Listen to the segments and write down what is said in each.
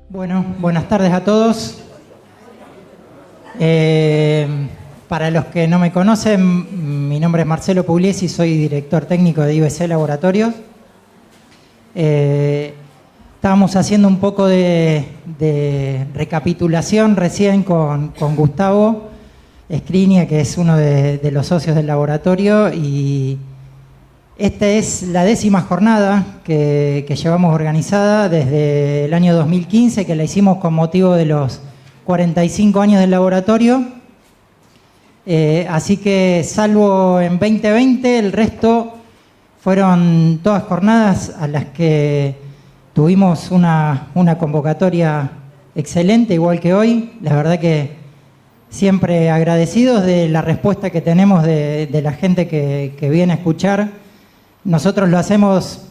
Bueno, buenas tardes a todos. Para los que no me conocen, mi nombre es Marcelo Pugliesi, soy director técnico de IBC Laboratorios. Estábamos haciendo un poco de recapitulación recién con Gustavo Scrinia, que es uno de los socios del laboratorio, y esta es la 10ª jornada que llevamos organizada desde el año 2015, que la hicimos con motivo de los 45 años del laboratorio. Así que, salvo en 2020, el resto fueron todas jornadas a las que tuvimos una convocatoria excelente, igual que hoy. La verdad que siempre agradecidos de la respuesta que tenemos de la gente que viene a escuchar. Nosotros lo hacemos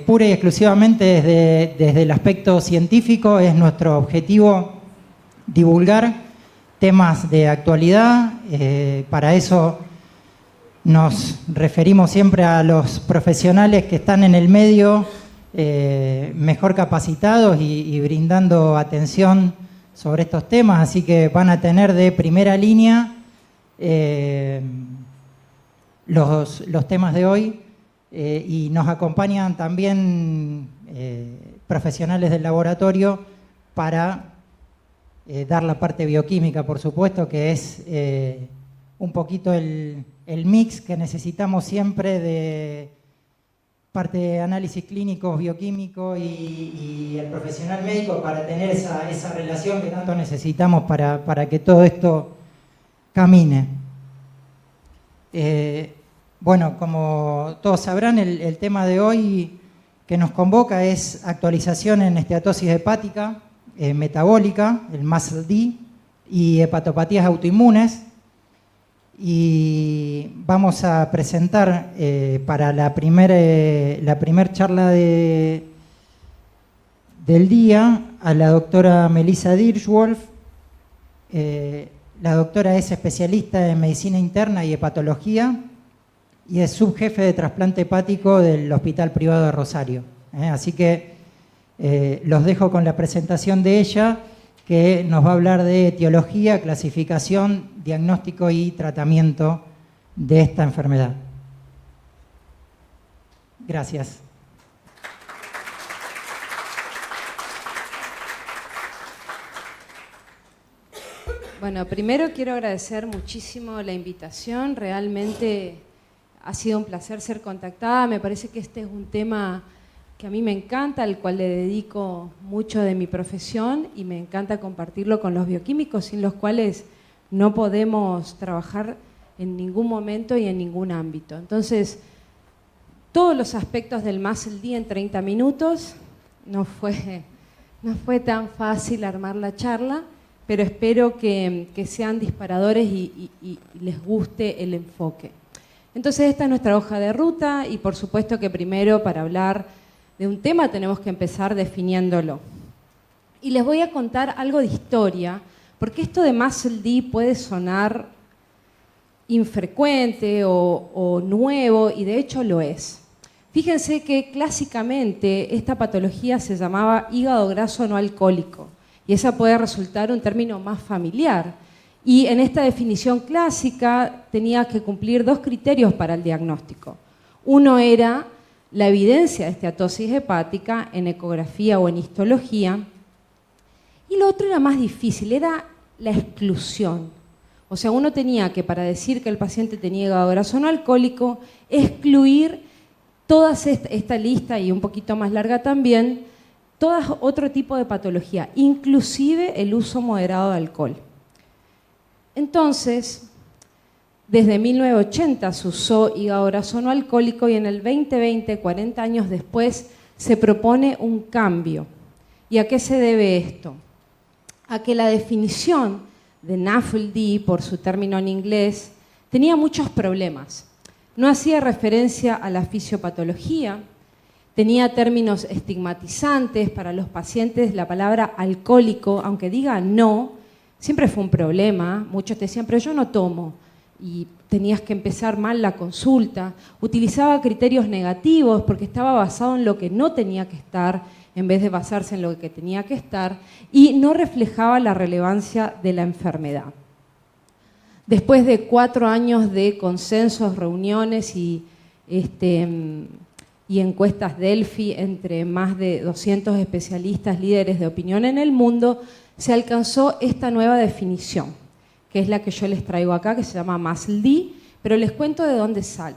pura y exclusivamente desde el aspecto científico. Es nuestro objetivo divulgar temas de actualidad. Para eso nos referimos siempre a los profesionales que están en el medio, mejor capacitados y brindando atención sobre estos temas. Así que van a tener de primera línea los temas de hoy. Y nos acompañan también profesionales del laboratorio para dar la parte bioquímica, por supuesto, que es un poquito el mix que necesitamos siempre de parte de análisis clínicos, bioquímico y el profesional médico para tener esa relación que tanto necesitamos para que todo esto camine. Bueno, como todos sabrán, el tema de hoy que nos convoca es actualización en esteatosis hepática metabólica, el MASLD, y hepatopatías autoinmunes. Y vamos a presentar para la primer charla del día a la doctora Melissa Dirschwolf. La doctora es especialista en medicina interna y hepatología, y es subjefe de trasplante hepático del Hospital Privado de Rosario. Así que los dejo con la presentación de ella, que nos va a hablar de etiología, clasificación, diagnóstico y tratamiento de esta enfermedad. Gracias. Bueno, primero quiero agradecer muchísimo la invitación. Realmente ha sido un placer ser contactada. Me parece que este es un tema que a mí me encanta, al cual le dedico mucho de mi profesión, y me encanta compartirlo con los bioquímicos, sin los cuales no podemos trabajar en ningún momento y en ningún ámbito. Entonces, todos los aspectos del MASLD en 30 minutos. No fue tan fácil armar la charla, pero espero que sean disparadores y les guste el enfoque. Entonces, esta es nuestra hoja de ruta, y por supuesto que primero, para hablar de un tema, tenemos que empezar definiéndolo. Y les voy a contar algo de historia, porque esto de MASLD puede sonar infrecuente o nuevo, y de hecho lo es. Fíjense que clásicamente esta patología se llamaba hígado graso no alcohólico, y esa puede resultar un término más familiar. Y en esta definición clásica tenía que cumplir dos criterios para el diagnóstico. Uno era la evidencia de esteatosis hepática en ecografía o en histología, y lo otro era más difícil, era la exclusión. O sea, uno tenía que, para decir que el paciente tenía hígado graso no alcohólico, excluir toda esta lista, y un poquito más larga también, todo otro tipo de patología, inclusive el uso moderado de alcohol. Entonces, desde 1980 se usó hígado graso no alcohólico, y en el 2020, 40 años después, se propone un cambio. ¿Y a qué se debe esto? A que la definición de NAFLD, por su término en inglés, tenía muchos problemas. No hacía referencia a la fisiopatología, tenía términos estigmatizantes para los pacientes. La palabra alcohólico, aunque diga no, siempre fue un problema. Muchos te decían, pero yo no tomo, y tenías que empezar mal la consulta. Utilizaba criterios negativos porque estaba basado en lo que no tenía que estar en vez de basarse en lo que tenía que estar, y no reflejaba la relevancia de la enfermedad. Después de 4 años de consensos, reuniones y encuestas Delphi entre más de 200 especialistas líderes de opinión en el mundo, se alcanzó esta nueva definición, que es la que yo les traigo acá, que se llama MASLD, pero les cuento de dónde sale.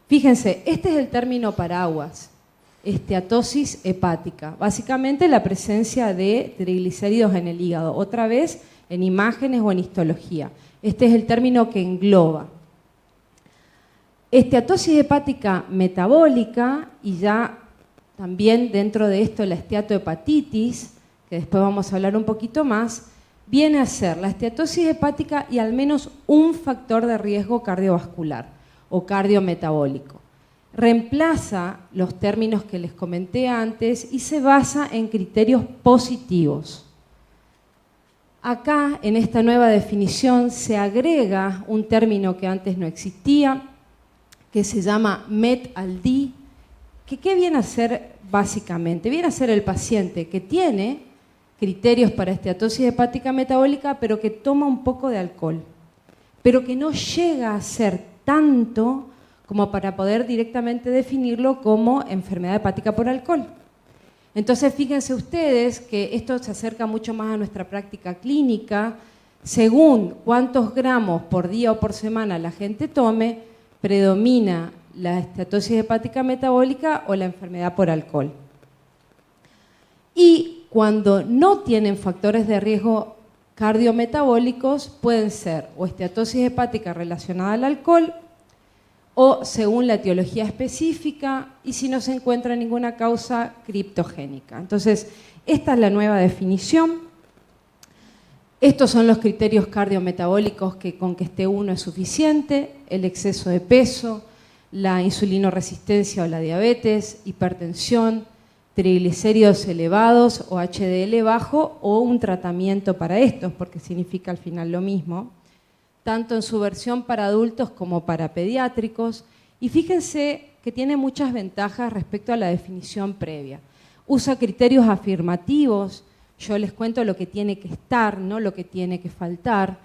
Fíjense, este es el término paraguas, esteatosis hepática, básicamente la presencia de triglicéridos en el hígado, otra vez en imágenes o en histología. Este es el término que engloba. Esteatosis hepática metabólica, y ya también dentro de esto la esteatohepatitis, que después vamos a hablar un poquito más, viene a ser la esteatosis hepática y al menos un factor de riesgo cardiovascular o cardiometabólico. Reemplaza los términos que les comenté antes y se basa en criterios positivos. Acá, en esta nueva definición, se agrega un término que antes no existía, que se llama MET-ALD, que ¿qué viene a ser básicamente? Viene a ser el paciente que tiene criterios para esteatosis hepática metabólica, pero que toma un poco de alcohol, pero que no llega a ser tanto como para poder directamente definirlo como enfermedad hepática por alcohol. Entonces, fíjense ustedes que esto se acerca mucho más a nuestra práctica clínica. Según cuántos gramos por día o por semana la gente tome, predomina la esteatosis hepática metabólica o la enfermedad por alcohol. Y cuando no tienen factores de riesgo cardiometabólicos, pueden ser o esteatosis hepática relacionada al alcohol, o según la etiología específica, y si no se encuentra ninguna causa criptogénica. Entonces, esta es la nueva definición. Estos son los criterios cardiometabólicos que con que esté uno es suficiente: el exceso de peso, la insulinoresistencia o la diabetes, hipertensión, triglicéridos elevados o HDL bajo, o un tratamiento para estos, porque significa al final lo mismo, tanto en su versión para adultos como para pediátricos. Y fíjense que tiene muchas ventajas respecto a la definición previa. Usa criterios afirmativos, yo les cuento lo que tiene que estar, no lo que tiene que faltar.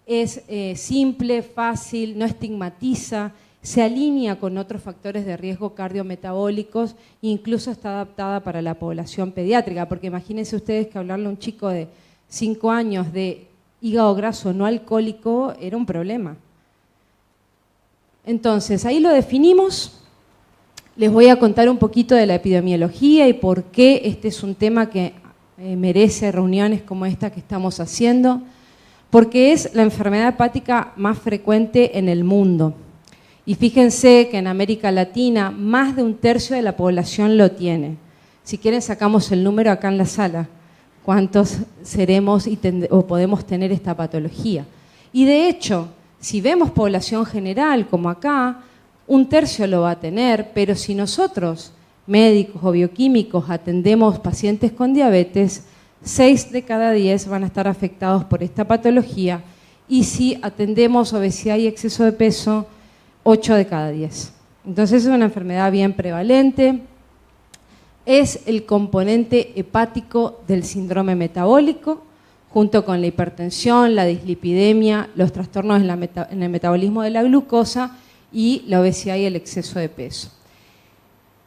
Es simple, fácil, no estigmatiza, se alinea con otros factores de riesgo cardiometabólicos, incluso está adaptada para la población pediátrica, porque imagínense ustedes que hablarle a un chico de 5 años de hígado graso no alcohólico era un problema. Entonces, ahí lo definimos. Les voy a contar un poquito de la epidemiología y por qué este es un tema que merece reuniones como esta que estamos haciendo, porque es la enfermedad hepática más frecuente en el mundo. Y fíjense que en América Latina más de 1/3 de la población lo tiene. Si quieren sacamos el número acá en la sala. ¿Cuántos seremos o podemos tener esta patología? Y de hecho, si vemos población general como acá, 1/3 lo va a tener, pero si nosotros, médicos o bioquímicos, atendemos pacientes con diabetes, 6 de cada 10 van a estar afectados por esta patología, y si atendemos obesidad y exceso de peso, 8 de cada 10. Entonces es una enfermedad bien prevalente. Es el componente hepático del síndrome metabólico, junto con la hipertensión, la dislipidemia, los trastornos en el metabolismo de la glucosa y la obesidad y el exceso de peso.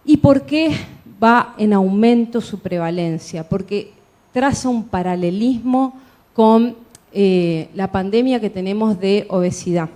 ¿Y por qué va en aumento su prevalencia? Porque traza un paralelismo con la pandemia que tenemos de obesidad.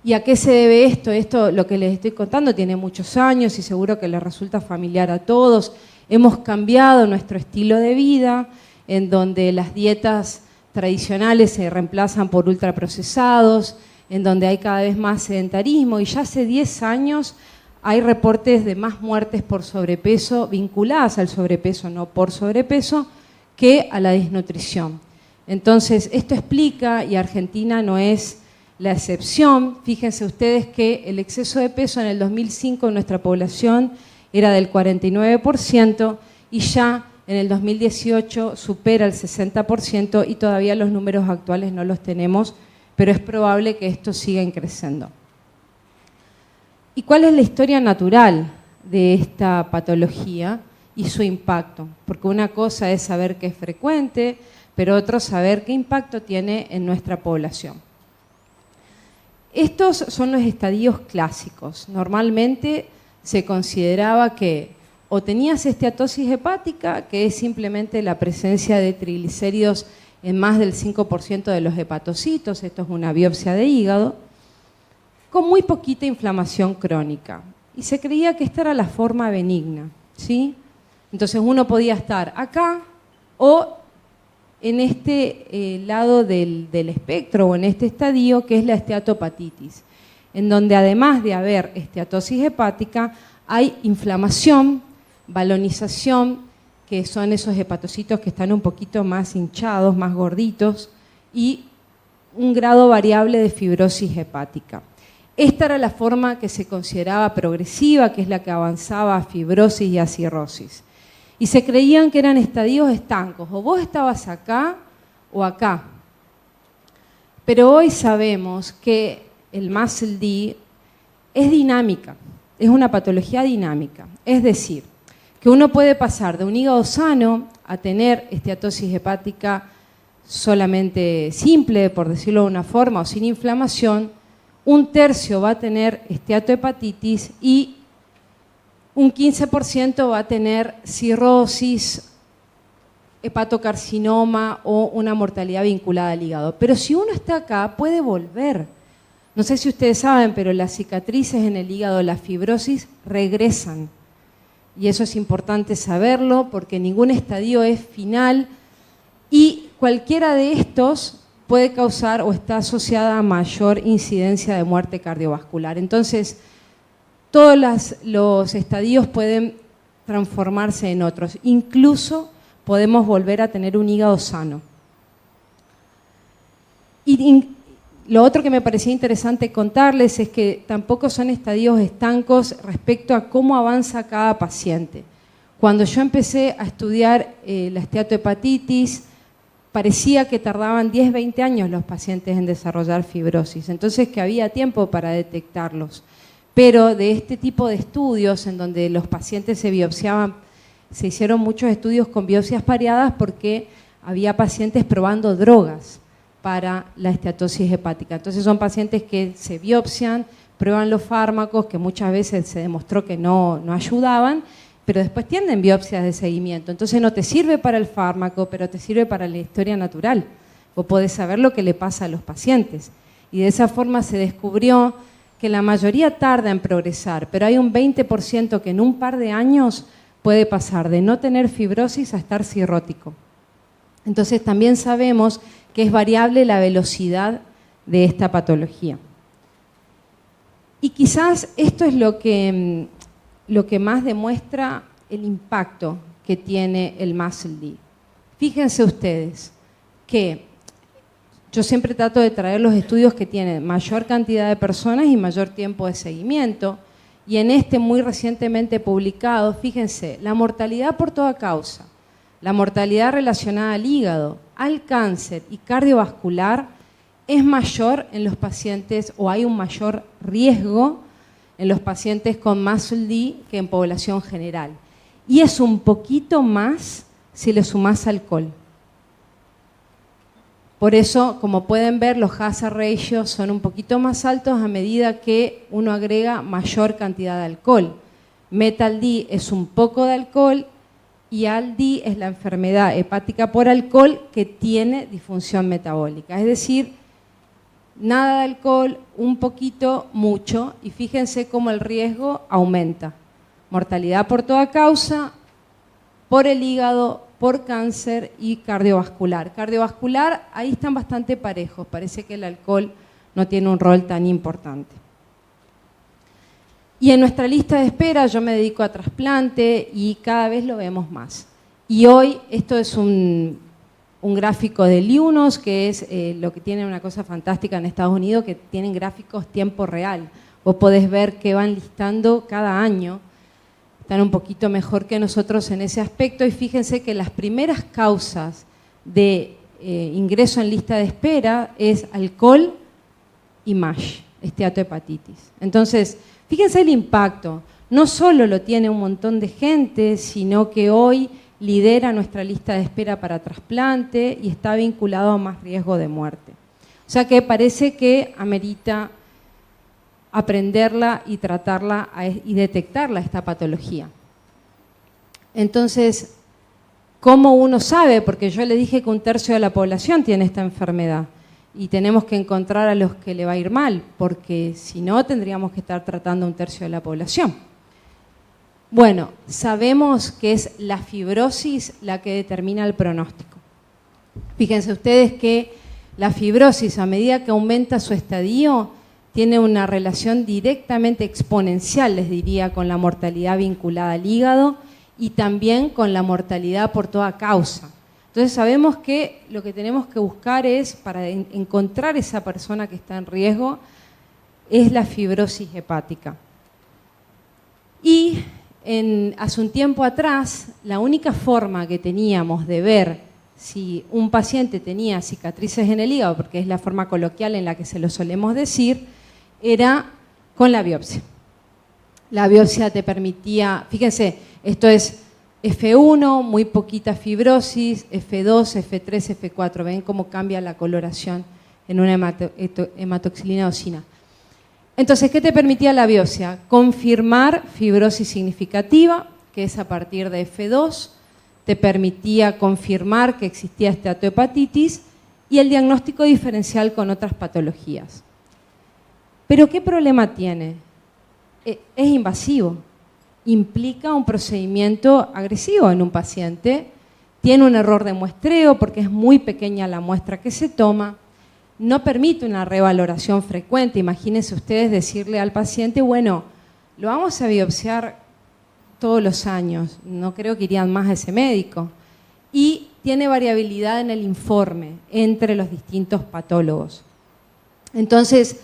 ¿Y a qué se debe esto? Esto, lo que les estoy contando, tiene muchos años y seguro que les resulta familiar a todos. Hemos cambiado nuestro estilo de vida, en donde las dietas tradicionales se reemplazan por ultraprocesados, en donde hay cada vez más sedentarismo, y ya hace 10 años hay reportes de más muertes por sobrepeso, vinculadas al sobrepeso, no por sobrepeso, que a la desnutrición. Entonces, esto explica, y Argentina no es la excepción. Fíjense ustedes que el exceso de peso en el 2005 en nuestra población era del 49% y ya en el 2018 supera el 60% y todavía los números actuales no los tenemos, pero es probable que esto siga creciendo. ¿Y cuál es la historia natural de esta patología? y su impacto, porque una cosa es saber que es frecuente, pero otro saber qué impacto tiene en nuestra población. Estos son los estadios clásicos. Normalmente se consideraba que o tenías esteatosis hepática, que es simplemente la presencia de triglicéridos en más del 5% de los hepatocitos, esto es una biopsia de hígado, con muy poquita inflamación crónica. Y se creía que esta era la forma benigna, ¿sí? Entonces uno podía estar acá o en este lado del espectro o en este estadio que es la esteatopatitis, en donde además de haber esteatosis hepática hay inflamación, balonización, que son esos hepatocitos que están un poquito más hinchados, más gorditos, y un grado variable de fibrosis hepática. Esta era la forma que se consideraba progresiva, que es la que avanzaba a fibrosis y a cirrosis. Y se creían que eran estadios estancos, o vos estabas acá o acá. Pero hoy sabemos que el MASLD es dinámica, es una patología dinámica. Es decir, que uno puede pasar de un hígado sano a tener esteatosis hepática solamente simple, por decirlo de una forma, o sin inflamación. Un tercio va a tener esteatohepatitis y un 15% va a tener cirrosis, hepatocarcinoma o una mortalidad vinculada al hígado. Pero si uno está acá, puede volver. No sé si ustedes saben, pero las cicatrices en el hígado, la fibrosis, regresan. Y eso es importante saberlo porque ningún estadio es final y cualquiera de estos puede causar o está asociada a mayor incidencia de muerte cardiovascular. Entonces, todos los estadios pueden transformarse en otros. Incluso podemos volver a tener un hígado sano. Y lo otro que me parecía interesante contarles es que tampoco son estadios estancos respecto a cómo avanza cada paciente. Cuando yo empecé a estudiar la esteatohepatitis, parecía que tardaban 10, 20 años los pacientes en desarrollar fibrosis, entonces que había tiempo para detectarlos. Pero de este tipo de estudios en donde los pacientes se biopsiaban, se hicieron muchos estudios con biopsias pareadas porque había pacientes probando drogas para la esteatosis hepática. Entonces son pacientes que se biopsian, prueban los fármacos que muchas veces se demostró que no ayudaban, pero después tienen biopsias de seguimiento. Entonces no te sirve para el fármaco, pero te sirve para la historia natural. Vos podés saber lo que le pasa a los pacientes. Y de esa forma se descubrió que la mayoría tarda en progresar, pero hay un 20% que en un par de años puede pasar de no tener fibrosis a estar cirrótico. Entonces también sabemos que es variable la velocidad de esta patología. Y quizás esto es lo que más demuestra el impacto que tiene el MASLD. Fíjense ustedes que yo siempre trato de traer los estudios que tienen mayor cantidad de personas y mayor tiempo de seguimiento. Y en este muy recientemente publicado, fíjense, la mortalidad por toda causa, la mortalidad relacionada al hígado, al cáncer y cardiovascular es mayor en los pacientes, o hay un mayor riesgo en los pacientes con MASLD que en población general. Y es un poquito más si le sumás alcohol. Por eso, como pueden ver, los hazard ratios son un poquito más altos a medida que uno agrega mayor cantidad de alcohol. Metal-D es un poco de alcohol y ALD es la enfermedad hepática por alcohol que tiene disfunción metabólica. Es decir, nada de alcohol, un poquito, mucho, y fíjense cómo el riesgo aumenta. Mortalidad por toda causa, por el hígado, por cáncer y cardiovascular. Cardiovascular, ahí están bastante parejos, parece que el alcohol no tiene un rol tan importante. Y en nuestra lista de espera yo me dedico a trasplante y cada vez lo vemos más. Y hoy esto es un gráfico de Liunos, que es lo que tiene una cosa fantástica en Estados Unidos, que tienen gráficos tiempo real. Vos podés ver que van listando cada año. Están un poquito mejor que nosotros en ese aspecto y fíjense que las primeras causas de ingreso en lista de espera es alcohol y MASH, esteatohepatitis. Entonces, fíjense el impacto. no solo lo tiene un montón de gente, sino que hoy lidera nuestra lista de espera para trasplante y está vinculado a más riesgo de muerte. O sea que parece que amerita aprenderla y tratarla y detectarla, esta patología. Entonces, ¿cómo uno sabe? Porque yo le dije que 1/3 de la población tiene esta enfermedad y tenemos que encontrar a los que le va a ir mal, porque si no tendríamos que estar tratando a 1/3 de la población. Bueno, sabemos que es la fibrosis la que determina el pronóstico. Fíjense ustedes que la fibrosis, a medida que aumenta su estadio, tiene una relación directamente exponencial, les diría, con la mortalidad vinculada al hígado y también con la mortalidad por toda causa. Entonces sabemos que lo que tenemos que buscar es, para encontrar esa persona que está en riesgo, es la fibrosis hepática. Y hace un tiempo atrás, la única forma que teníamos de ver si un paciente tenía cicatrices en el hígado, porque es la forma coloquial en la que se lo solemos decir, era con la biopsia. La biopsia te permitía, fíjense, esto es F1, muy poquita fibrosis, F2, F3, F4. ¿Ven cómo cambia la coloración en una hematoxilina eosina? Entonces, ¿qué te permitía la biopsia? Confirmar fibrosis significativa, que es a partir de F2, te permitía confirmar que existía esteatohepatitis y el diagnóstico diferencial con otras patologías. ¿Pero qué problema tiene? Es invasivo, implica un procedimiento agresivo en un paciente, tiene un error de muestreo porque es muy pequeña la muestra que se toma, no permite una revaloración frecuente. Imagínense ustedes decirle al paciente, bueno, lo vamos a biopsiar todos los años, no creo que irían más a ese médico. Y tiene variabilidad en el informe entre los distintos patólogos. Entonces,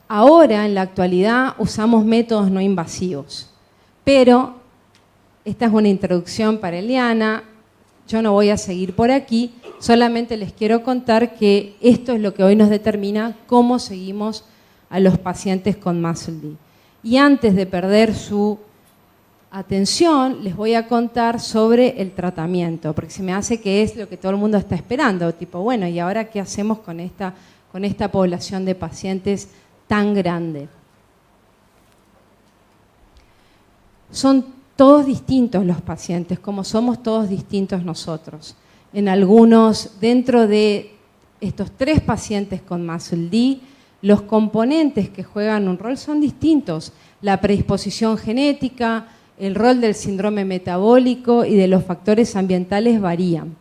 ahora, en la actualidad, usamos métodos no invasivos. Pero, esta es una introducción para Eliana, yo no voy a seguir por aquí, solamente les quiero contar que esto es lo que hoy nos determina cómo seguimos a los pacientes con MASLD. Y antes de perder su atención, les voy a contar sobre el tratamiento, porque se me hace que es lo que todo el mundo está esperando, tipo, bueno, ¿y ahora qué hacemos con esta población de pacientes tan grande? Son todos distintos los pacientes, como somos todos distintos nosotros. En algunos, dentro de estos 3 pacientes con MASLD, los componentes que juegan un rol son distintos. La predisposición genética, el rol del síndrome metabólico y de los factores ambientales varían.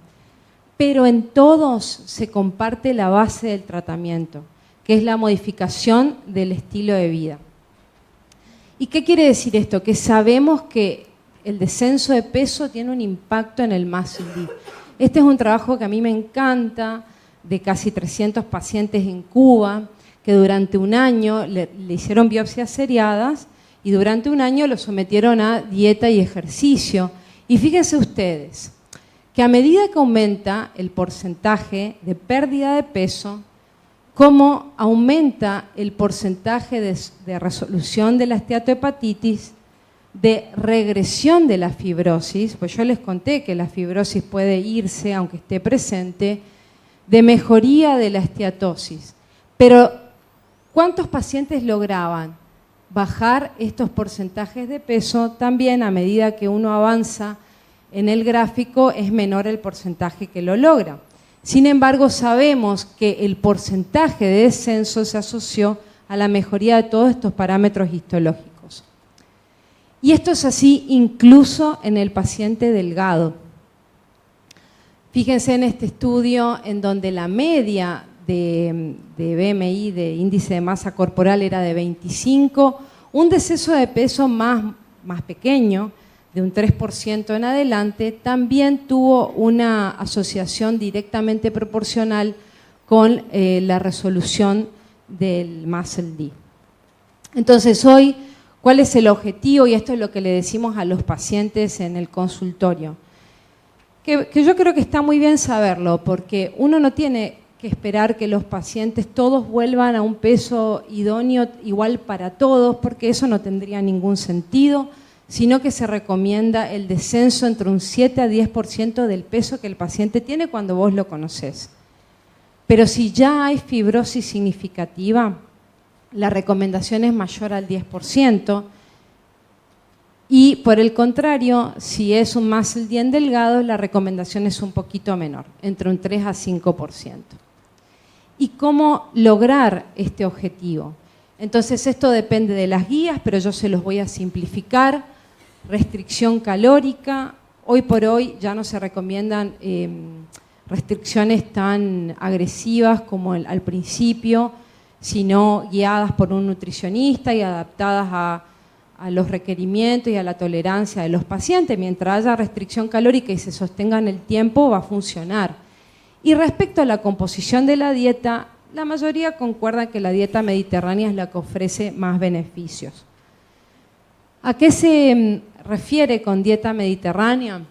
Pero en todos se comparte la base del tratamiento, que es la modificación del estilo de vida. ¿Y qué quiere decir esto? Que sabemos que el descenso de peso tiene un impacto en el MASLD. Este es un trabajo que a mí me encanta, de casi 300 pacientes en Cuba, que durante un año le hicieron biopsias seriadas y durante un año lo sometieron a dieta y ejercicio. Y fíjense ustedes que a medida que aumenta el porcentaje de pérdida de peso, cómo aumenta el porcentaje de resolución de la esteatohepatitis, de regresión de la fibrosis, pues yo les conté que la fibrosis puede irse aunque esté presente, de mejoría de la esteatosis. Pero, ¿cuántos pacientes lograban bajar estos porcentajes de peso? También a medida que uno avanza en el gráfico es menor el porcentaje que lo logra. Sin embargo, sabemos que el porcentaje de descenso se asoció a la mejoría de todos estos parámetros histológicos. Y esto es así incluso en el paciente delgado. Fíjense en este estudio en donde la media de BMI, de índice de masa corporal, era de 25, un deceso de peso más pequeño, de un 3% en adelante, también tuvo una asociación directamente proporcional con la resolución del MASLD. Entonces hoy, ¿cuál es el objetivo? Y esto es lo que le decimos a los pacientes en el consultorio. Que yo creo que está muy bien saberlo, porque uno no tiene que esperar que los pacientes todos vuelvan a un peso idóneo igual para todos, porque eso no tendría ningún sentido, sino que se recomienda el descenso entre un 7 a 10% del peso que el paciente tiene cuando vos lo conocés. Pero si ya hay fibrosis significativa, la recomendación es mayor al 10%, y por el contrario, si es un muscle bien delgado, la recomendación es un poquito menor, entre un 3 a 5%. ¿Y cómo lograr este objetivo? Entonces esto depende de las guías, pero yo se los voy a simplificar. Restricción calórica, hoy por hoy ya no se recomiendan restricciones tan agresivas como al principio, sino guiadas por un nutricionista y adaptadas a los requerimientos y a la tolerancia de los pacientes. Mientras haya restricción calórica y se sostenga en el tiempo, va a funcionar. Y respecto a la composición de la dieta, la mayoría concuerda que la dieta mediterránea es la que ofrece más beneficios. ¿A qué se refiere con dieta mediterránea?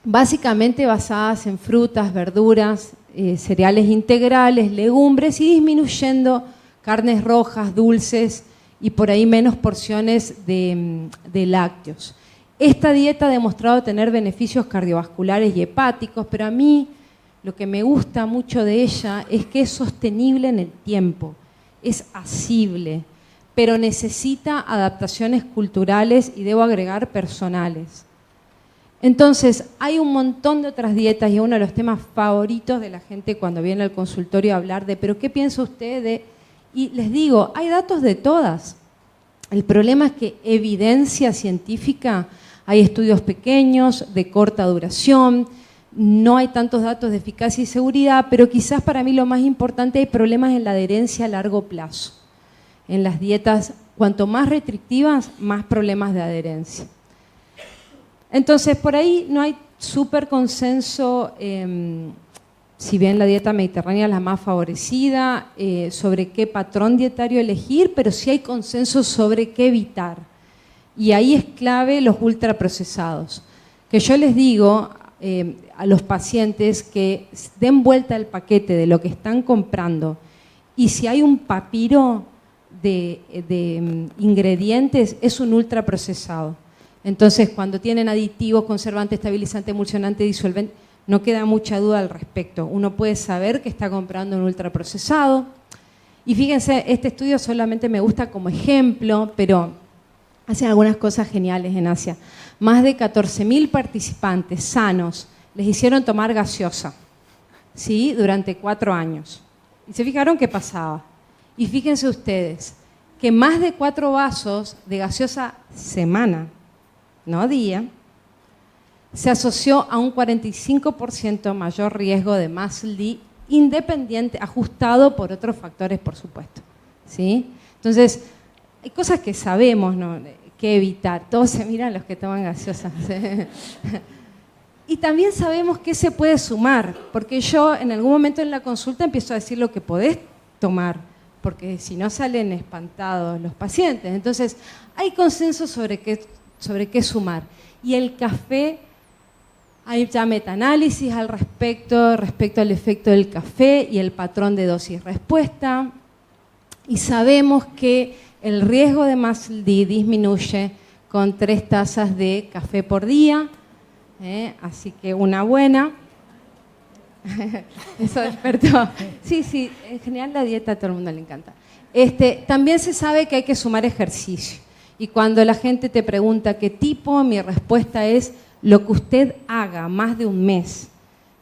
Básicamente basadas en frutas, verduras, cereales integrales, legumbres y disminuyendo carnes rojas, dulces y por ahí menos porciones de lácteos. Esta dieta ha demostrado tener beneficios cardiovasculares y hepáticos, pero a mí lo que me gusta mucho de ella es que es sostenible en el tiempo, es asible, pero necesita adaptaciones culturales y debo agregar personales. Entonces, hay un montón de otras dietas y es uno de los temas favoritos de la gente cuando viene al consultorio a hablar de ¿pero qué piensa usted de...? Y les digo, hay datos de todas. El problema es que evidencia científica, hay estudios pequeños, de corta duración, no hay tantos datos de eficacia y seguridad, pero quizás para mí lo más importante, hay problemas en la adherencia a largo plazo. En las dietas, cuanto más restrictivas, más problemas de adherencia. Entonces, por ahí no hay súper consenso, si bien la dieta mediterránea es la más favorecida, sobre qué patrón dietario elegir, pero sí hay consenso sobre qué evitar. Y ahí es clave los ultraprocesados. Que yo les digo a los pacientes que den vuelta el paquete de lo que están comprando y si hay un papiro de ingredientes, es un ultraprocesado. Entonces, cuando tienen aditivos, conservantes, estabilizantes, emulsionantes, disolventes, no queda mucha duda al respecto. Uno puede saber que está comprando un ultraprocesado. Y fíjense, este estudio solamente me gusta como ejemplo, pero hacen algunas cosas geniales en Asia. Más de 14.000 participantes sanos les hicieron tomar gaseosa, ¿sí? Durante 4 años. Y se fijaron qué pasaba. Y fíjense ustedes, que más de 4 vasos de gaseosa semana, no día, se asoció a un 45% mayor riesgo de MASLD independiente, ajustado por otros factores, por supuesto, ¿sí? Entonces, hay cosas que sabemos, ¿no?, que evitar. Todos se miran los que toman gaseosas. Y también sabemos qué se puede sumar, porque yo en algún momento en la consulta empiezo a decir lo que podés tomar, porque si no salen espantados los pacientes. Entonces, hay consenso sobre qué sumar. Y el café, hay ya metaanálisis al respecto al efecto del café y el patrón de dosis-respuesta. Y sabemos que el riesgo de MASLD disminuye con 3 tazas de café por día, así que una buena. Eso despertó. Sí, en general la dieta a todo el mundo le encanta. También se sabe que hay que sumar ejercicio. Y cuando la gente te pregunta qué tipo, mi respuesta es lo que usted haga más de un mes,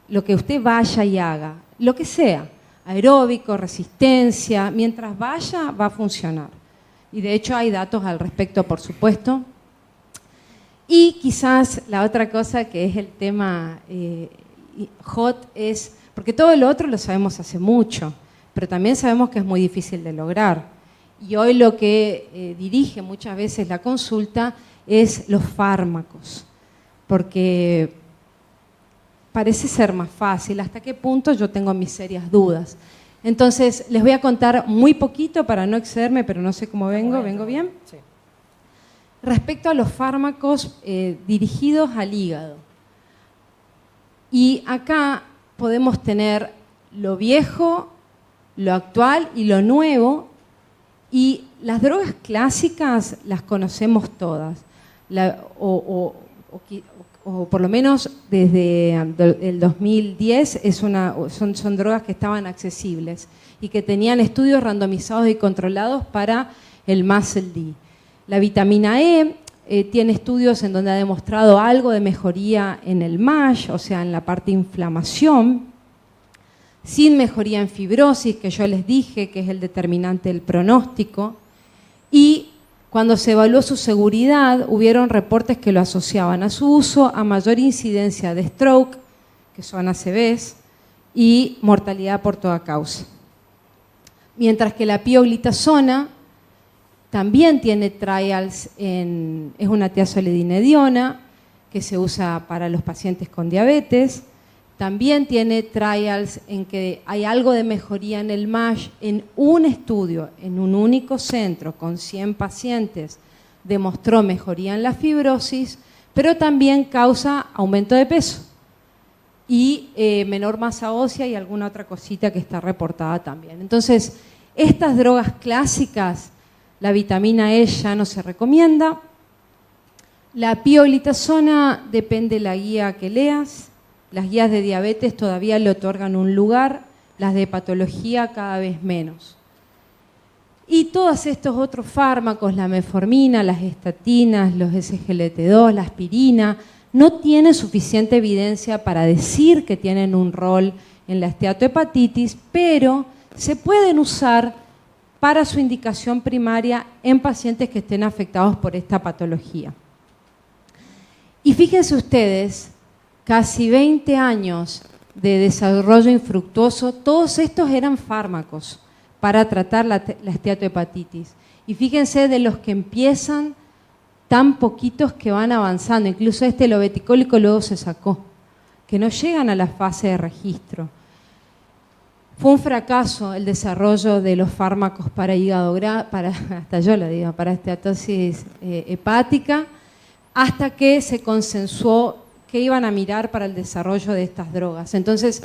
lo que usted vaya y haga, lo que sea, aeróbico, resistencia, mientras vaya va a funcionar. Y de hecho hay datos al respecto, por supuesto. Y quizás la otra cosa que es el tema hot es, porque todo lo otro lo sabemos hace mucho, pero también sabemos que es muy difícil de lograr. Y hoy lo que dirige muchas veces la consulta es los fármacos, porque parece ser más fácil. ¿Hasta qué punto? Yo tengo mis serias dudas. Entonces, les voy a contar muy poquito para no excederme, pero no sé cómo vengo. ¿Vengo bien? Sí. Respecto a los fármacos dirigidos al hígado. Y acá podemos tener lo viejo, lo actual y lo nuevo. Y las drogas clásicas las conocemos todas, o por lo menos desde el 2010 son drogas que estaban accesibles y que tenían estudios randomizados y controlados para el muscle D. La vitamina E tiene estudios en donde ha demostrado algo de mejoría en el MASH, o sea, en la parte de inflamación, sin mejoría en fibrosis, que yo les dije que es el determinante del pronóstico, y cuando se evaluó su seguridad, hubieron reportes que lo asociaban a su uso a mayor incidencia de stroke, que son ACVs, y mortalidad por toda causa. Mientras que la pioglitazona también tiene trials, es una tiazolidinediona que se usa para los pacientes con diabetes. También tiene trials en que hay algo de mejoría en el MASH. En un estudio, en un único centro, con 100 pacientes, demostró mejoría en la fibrosis, pero también causa aumento de peso y menor masa ósea y alguna otra cosita que está reportada también. Entonces, estas drogas clásicas, la vitamina E ya no se recomienda. La pioglitazona depende de la guía que leas. Las guías de diabetes todavía le otorgan un lugar, las de hepatología cada vez menos. Y todos estos otros fármacos, la metformina, las estatinas, los SGLT2, la aspirina, no tienen suficiente evidencia para decir que tienen un rol en la esteatohepatitis, pero se pueden usar para su indicación primaria en pacientes que estén afectados por esta patología. Y fíjense ustedes, casi 20 años de desarrollo infructuoso, todos estos eran fármacos para tratar la esteatohepatitis. Y fíjense de los que empiezan, tan poquitos que van avanzando, incluso el obeticólico luego se sacó, que no llegan a la fase de registro. Fue un fracaso el desarrollo de los fármacos para hígado graso, hasta yo lo digo, para esteatosis hepática, hasta que se consensuó que iban a mirar para el desarrollo de estas drogas. Entonces,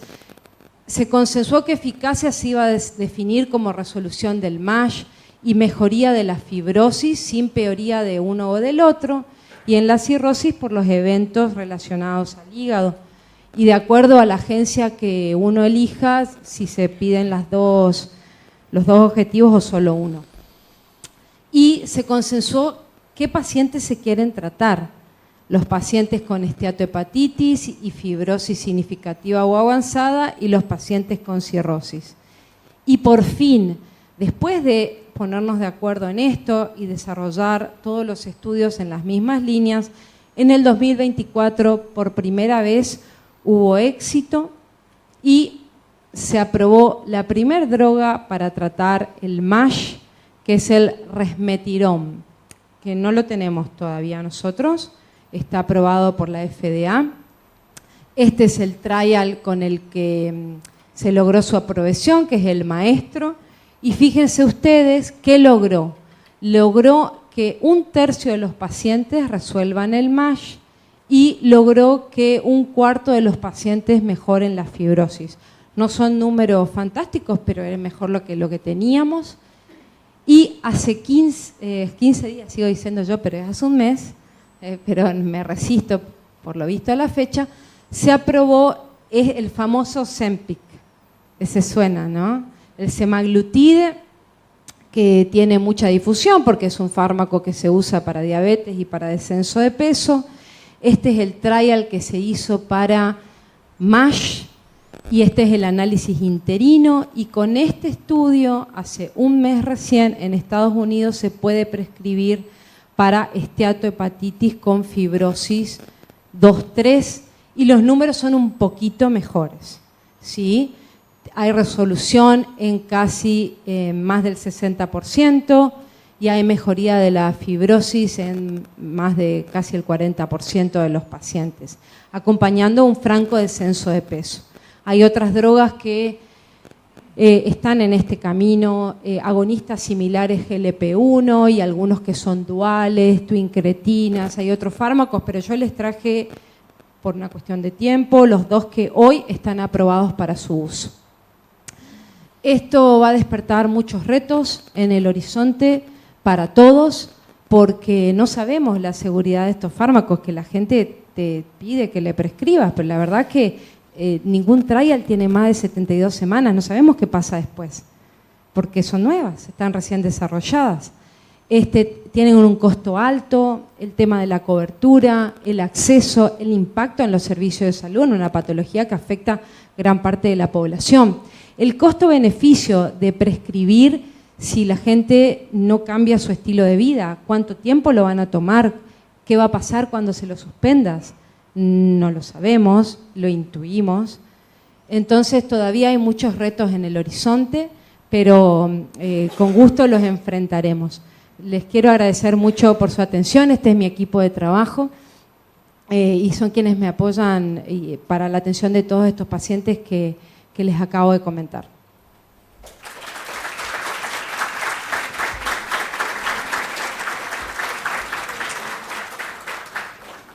se consensuó que eficacia se iba a definir como resolución del MASH y mejoría de la fibrosis sin peoría de uno o del otro, y en la cirrosis por los eventos relacionados al hígado. Y de acuerdo a la agencia que uno elija, si se piden los dos objetivos o solo uno. Y se consensuó qué pacientes se quieren tratar. Los pacientes con esteatohepatitis y fibrosis significativa o avanzada y los pacientes con cirrosis. Y por fin, después de ponernos de acuerdo en esto y desarrollar todos los estudios en las mismas líneas, en el 2024 por primera vez hubo éxito y se aprobó la primera droga para tratar el MASH, que es el resmetirom, que no lo tenemos todavía nosotros. Está aprobado por la FDA. Este es el trial con el que se logró su aprobación, que es el maestro. Y fíjense ustedes qué logró. Logró que 1/3 de los pacientes resuelvan el MASH y logró que 1/4 de los pacientes mejoren la fibrosis. No son números fantásticos, pero es mejor lo que teníamos. Y hace 15 días, sigo diciendo yo, pero es hace un mes, pero me resisto por lo visto a la fecha, se aprobó el famoso Ozempic, ese suena, ¿no? El semaglutide, que tiene mucha difusión porque es un fármaco que se usa para diabetes y para descenso de peso. Este es el trial que se hizo para MASH y este es el análisis interino, y con este estudio, hace un mes recién, en Estados Unidos se puede prescribir para esteatohepatitis con fibrosis 2-3 y los números son un poquito mejores, ¿sí? Hay resolución en casi más del 60% y hay mejoría de la fibrosis en más de casi el 40% de los pacientes, acompañando un franco descenso de peso. Hay otras drogas que están en este camino, agonistas similares GLP-1 y algunos que son duales, twincretinas, hay otros fármacos, pero yo les traje, por una cuestión de tiempo, los 2 que hoy están aprobados para su uso. Esto va a despertar muchos retos en el horizonte para todos, porque no sabemos la seguridad de estos fármacos que la gente te pide que le prescribas, pero la verdad que ningún trial tiene más de 72 semanas, no sabemos qué pasa después, porque son nuevas, están recién desarrolladas. Tienen un costo alto, el tema de la cobertura, el acceso, el impacto en los servicios de salud, en una patología que afecta gran parte de la población. El costo-beneficio de prescribir si la gente no cambia su estilo de vida, cuánto tiempo lo van a tomar, qué va a pasar cuando se lo suspendas, no lo sabemos, lo intuimos. Entonces todavía hay muchos retos en el horizonte, pero con gusto los enfrentaremos. Les quiero agradecer mucho por su atención, este es mi equipo de trabajo y son quienes me apoyan para la atención de todos estos pacientes que les acabo de comentar.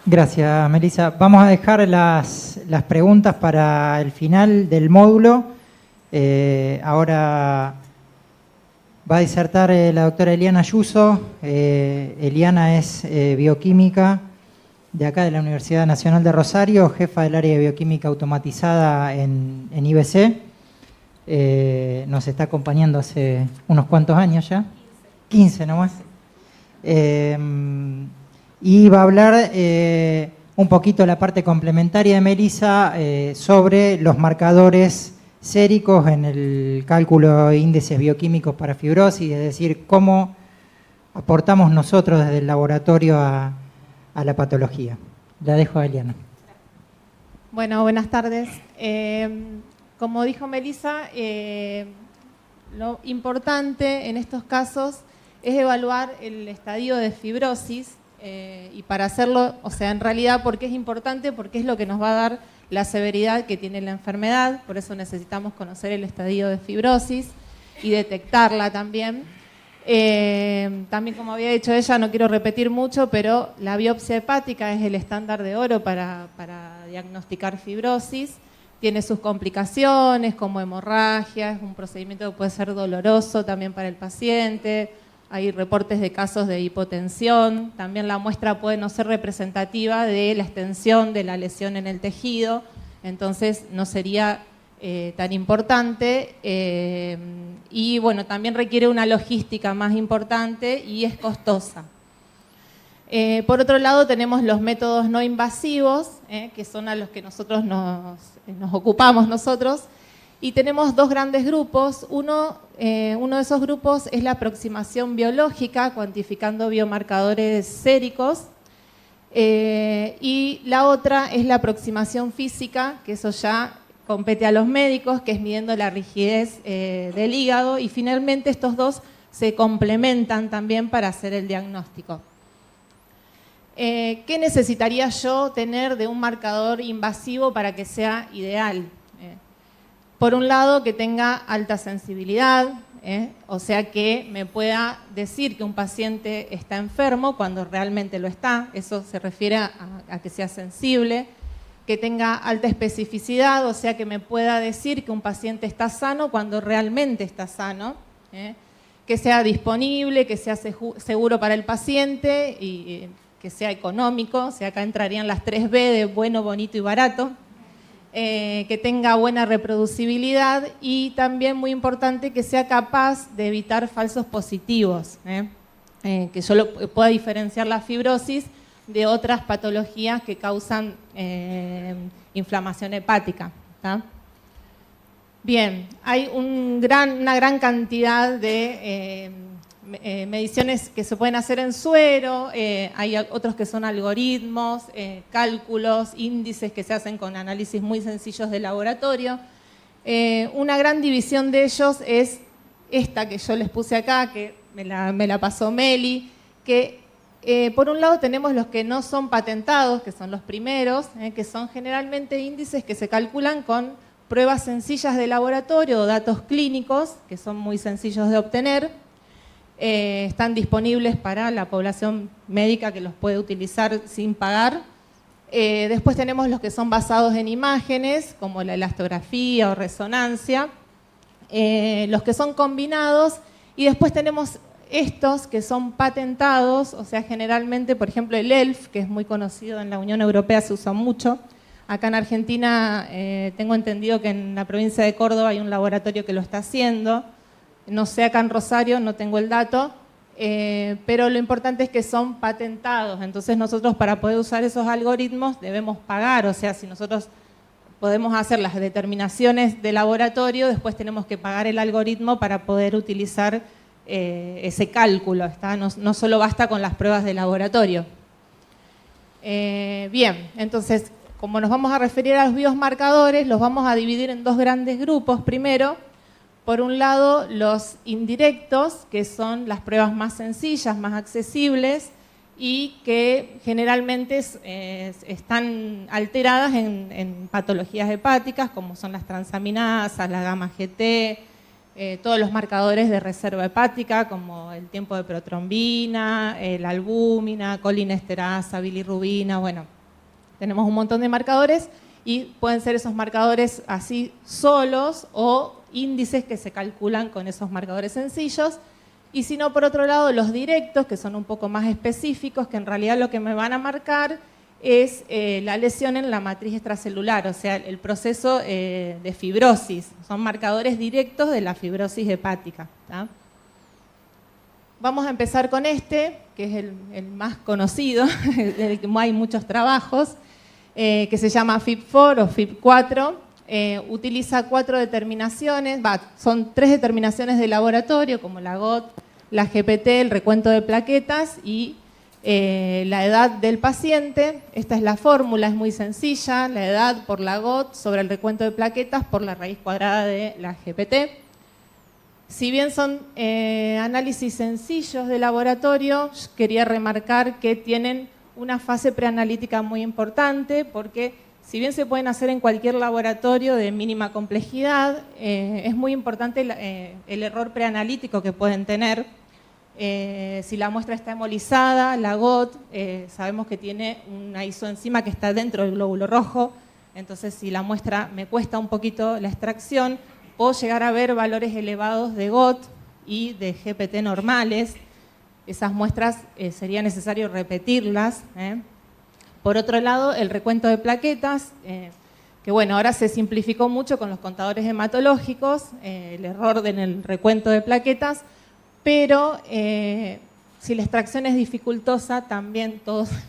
Gracias, Melissa. Vamos a dejar las preguntas para el final del módulo. Ahora va a disertar la doctora Eliana Ayuso. Eliana es bioquímica de acá de la Universidad Nacional de Rosario, jefa del área de bioquímica automatizada en IBC. Nos está acompañando hace unos cuantos años ya, 15 nomás. Y va a hablar un poquito la parte complementaria de Melissa sobre los marcadores séricos en el cálculo de índices bioquímicos para fibrosis, es decir, cómo aportamos nosotros desde el laboratorio a la patología. La dejo a Eliana. Bueno, buenas tardes. Como dijo Melissa, lo importante en estos casos es evaluar el estadio de fibrosis y para hacerlo, o sea, en realidad, ¿por qué es importante? Porque es lo que nos va a dar la severidad que tiene la enfermedad, por eso necesitamos conocer el estadio de fibrosis y detectarla también. También, como había dicho ella, no quiero repetir mucho, pero la biopsia hepática es el estándar de oro para diagnosticar fibrosis. Tiene sus complicaciones como hemorragia, es un procedimiento que puede ser doloroso también para el paciente. Hay reportes de casos de hipotensión. También la muestra puede no ser representativa de la extensión de la lesión en el tejido, entonces no sería tan importante. Y bueno, también requiere una logística más importante y es costosa. Por otro lado, tenemos los métodos no invasivos, que son a los que nosotros nos ocupamos nosotros, y tenemos dos grandes grupos. Uno de esos grupos es la aproximación biológica, cuantificando biomarcadores séricos, y la otra es la aproximación física, que eso ya compete a los médicos, que es midiendo la rigidez del hígado, y finalmente estos dos se complementan también para hacer el diagnóstico. ¿Qué necesitaría yo tener de un marcador invasivo para que sea ideal? Por un lado, que tenga alta sensibilidad, o sea que me pueda decir que un paciente está enfermo cuando realmente lo está, eso se refiere a que sea sensible, que tenga alta especificidad, o sea que me pueda decir que un paciente está sano cuando realmente está sano, que sea disponible, que sea seguro para el paciente y que sea económico, o sea, acá entrarían las 3B de bueno, bonito y barato, que tenga buena reproducibilidad y también, muy importante, que sea capaz de evitar falsos positivos, que yo pueda diferenciar la fibrosis de otras patologías que causan inflamación hepática. ¿Tá? Bien, hay una gran cantidad de mediciones que se pueden hacer en suero, hay otros que son algoritmos, cálculos, índices que se hacen con análisis muy sencillos de laboratorio. Una gran división de ellos es esta que yo les puse acá, que me la pasó Meli, que por un lado tenemos los que no son patentados, que son los primeros, que son generalmente índices que se calculan con pruebas sencillas de laboratorio o datos clínicos, que son muy sencillos de obtener. Están disponibles para la población médica que los puede utilizar sin pagar. Después tenemos los que son basados en imágenes, como la elastografía o resonancia. los que son combinados, y después tenemos estos que son patentados, o sea, generalmente, por ejemplo, el ELF, que es muy conocido en la Unión Europea, se usa mucho. Acá en Argentina tengo entendido que en la provincia de Córdoba hay un laboratorio que lo está haciendo. No sé acá en Rosario, no tengo el dato, pero lo importante es que son patentados. Entonces nosotros para poder usar esos algoritmos debemos pagar, o sea, si nosotros podemos hacer las determinaciones de laboratorio, después tenemos que pagar el algoritmo para poder utilizar ese cálculo, ¿está? No solo basta con las pruebas de laboratorio. Bien, entonces, como nos vamos a referir a los biomarcadores, los vamos a dividir en dos grandes grupos. Primero, por un lado, los indirectos, que son las pruebas más sencillas, más accesibles, y que generalmente están alteradas en patologías hepáticas, como son las transaminasas, la gamma GT, todos los marcadores de reserva hepática, como el tiempo de protrombina, la albúmina, colinesterasa, bilirrubina, bueno, tenemos un montón de marcadores y pueden ser esos marcadores así solos o índices que se calculan con esos marcadores sencillos. Y si no, por otro lado, los directos, que son un poco más específicos, que en realidad lo que me van a marcar es la lesión en la matriz extracelular, o sea, el proceso de fibrosis. Son marcadores directos de la fibrosis hepática, ¿tá? Vamos a empezar con este, que es el más conocido, del que hay muchos trabajos, que se llama FIB4 o FIB4. Utiliza 4 determinaciones, son 3 determinaciones de laboratorio, como la GOT, la GPT, el recuento de plaquetas y la edad del paciente. Esta es la fórmula, es muy sencilla, la edad por la GOT sobre el recuento de plaquetas por la raíz cuadrada de la GPT. Si bien son análisis sencillos de laboratorio, quería remarcar que tienen una fase preanalítica muy importante, porque si bien se pueden hacer en cualquier laboratorio de mínima complejidad, es muy importante el error preanalítico que pueden tener. Si la muestra está hemolizada, la GOT, sabemos que tiene una isoenzima que está dentro del glóbulo rojo, entonces si la muestra me cuesta un poquito la extracción, puedo llegar a ver valores elevados de GOT y de GPT normales. Esas muestras sería necesario repetirlas. Por otro lado, el recuento de plaquetas, que bueno, ahora se simplificó mucho con los contadores hematológicos, el error en el recuento de plaquetas, pero si la extracción es dificultosa, también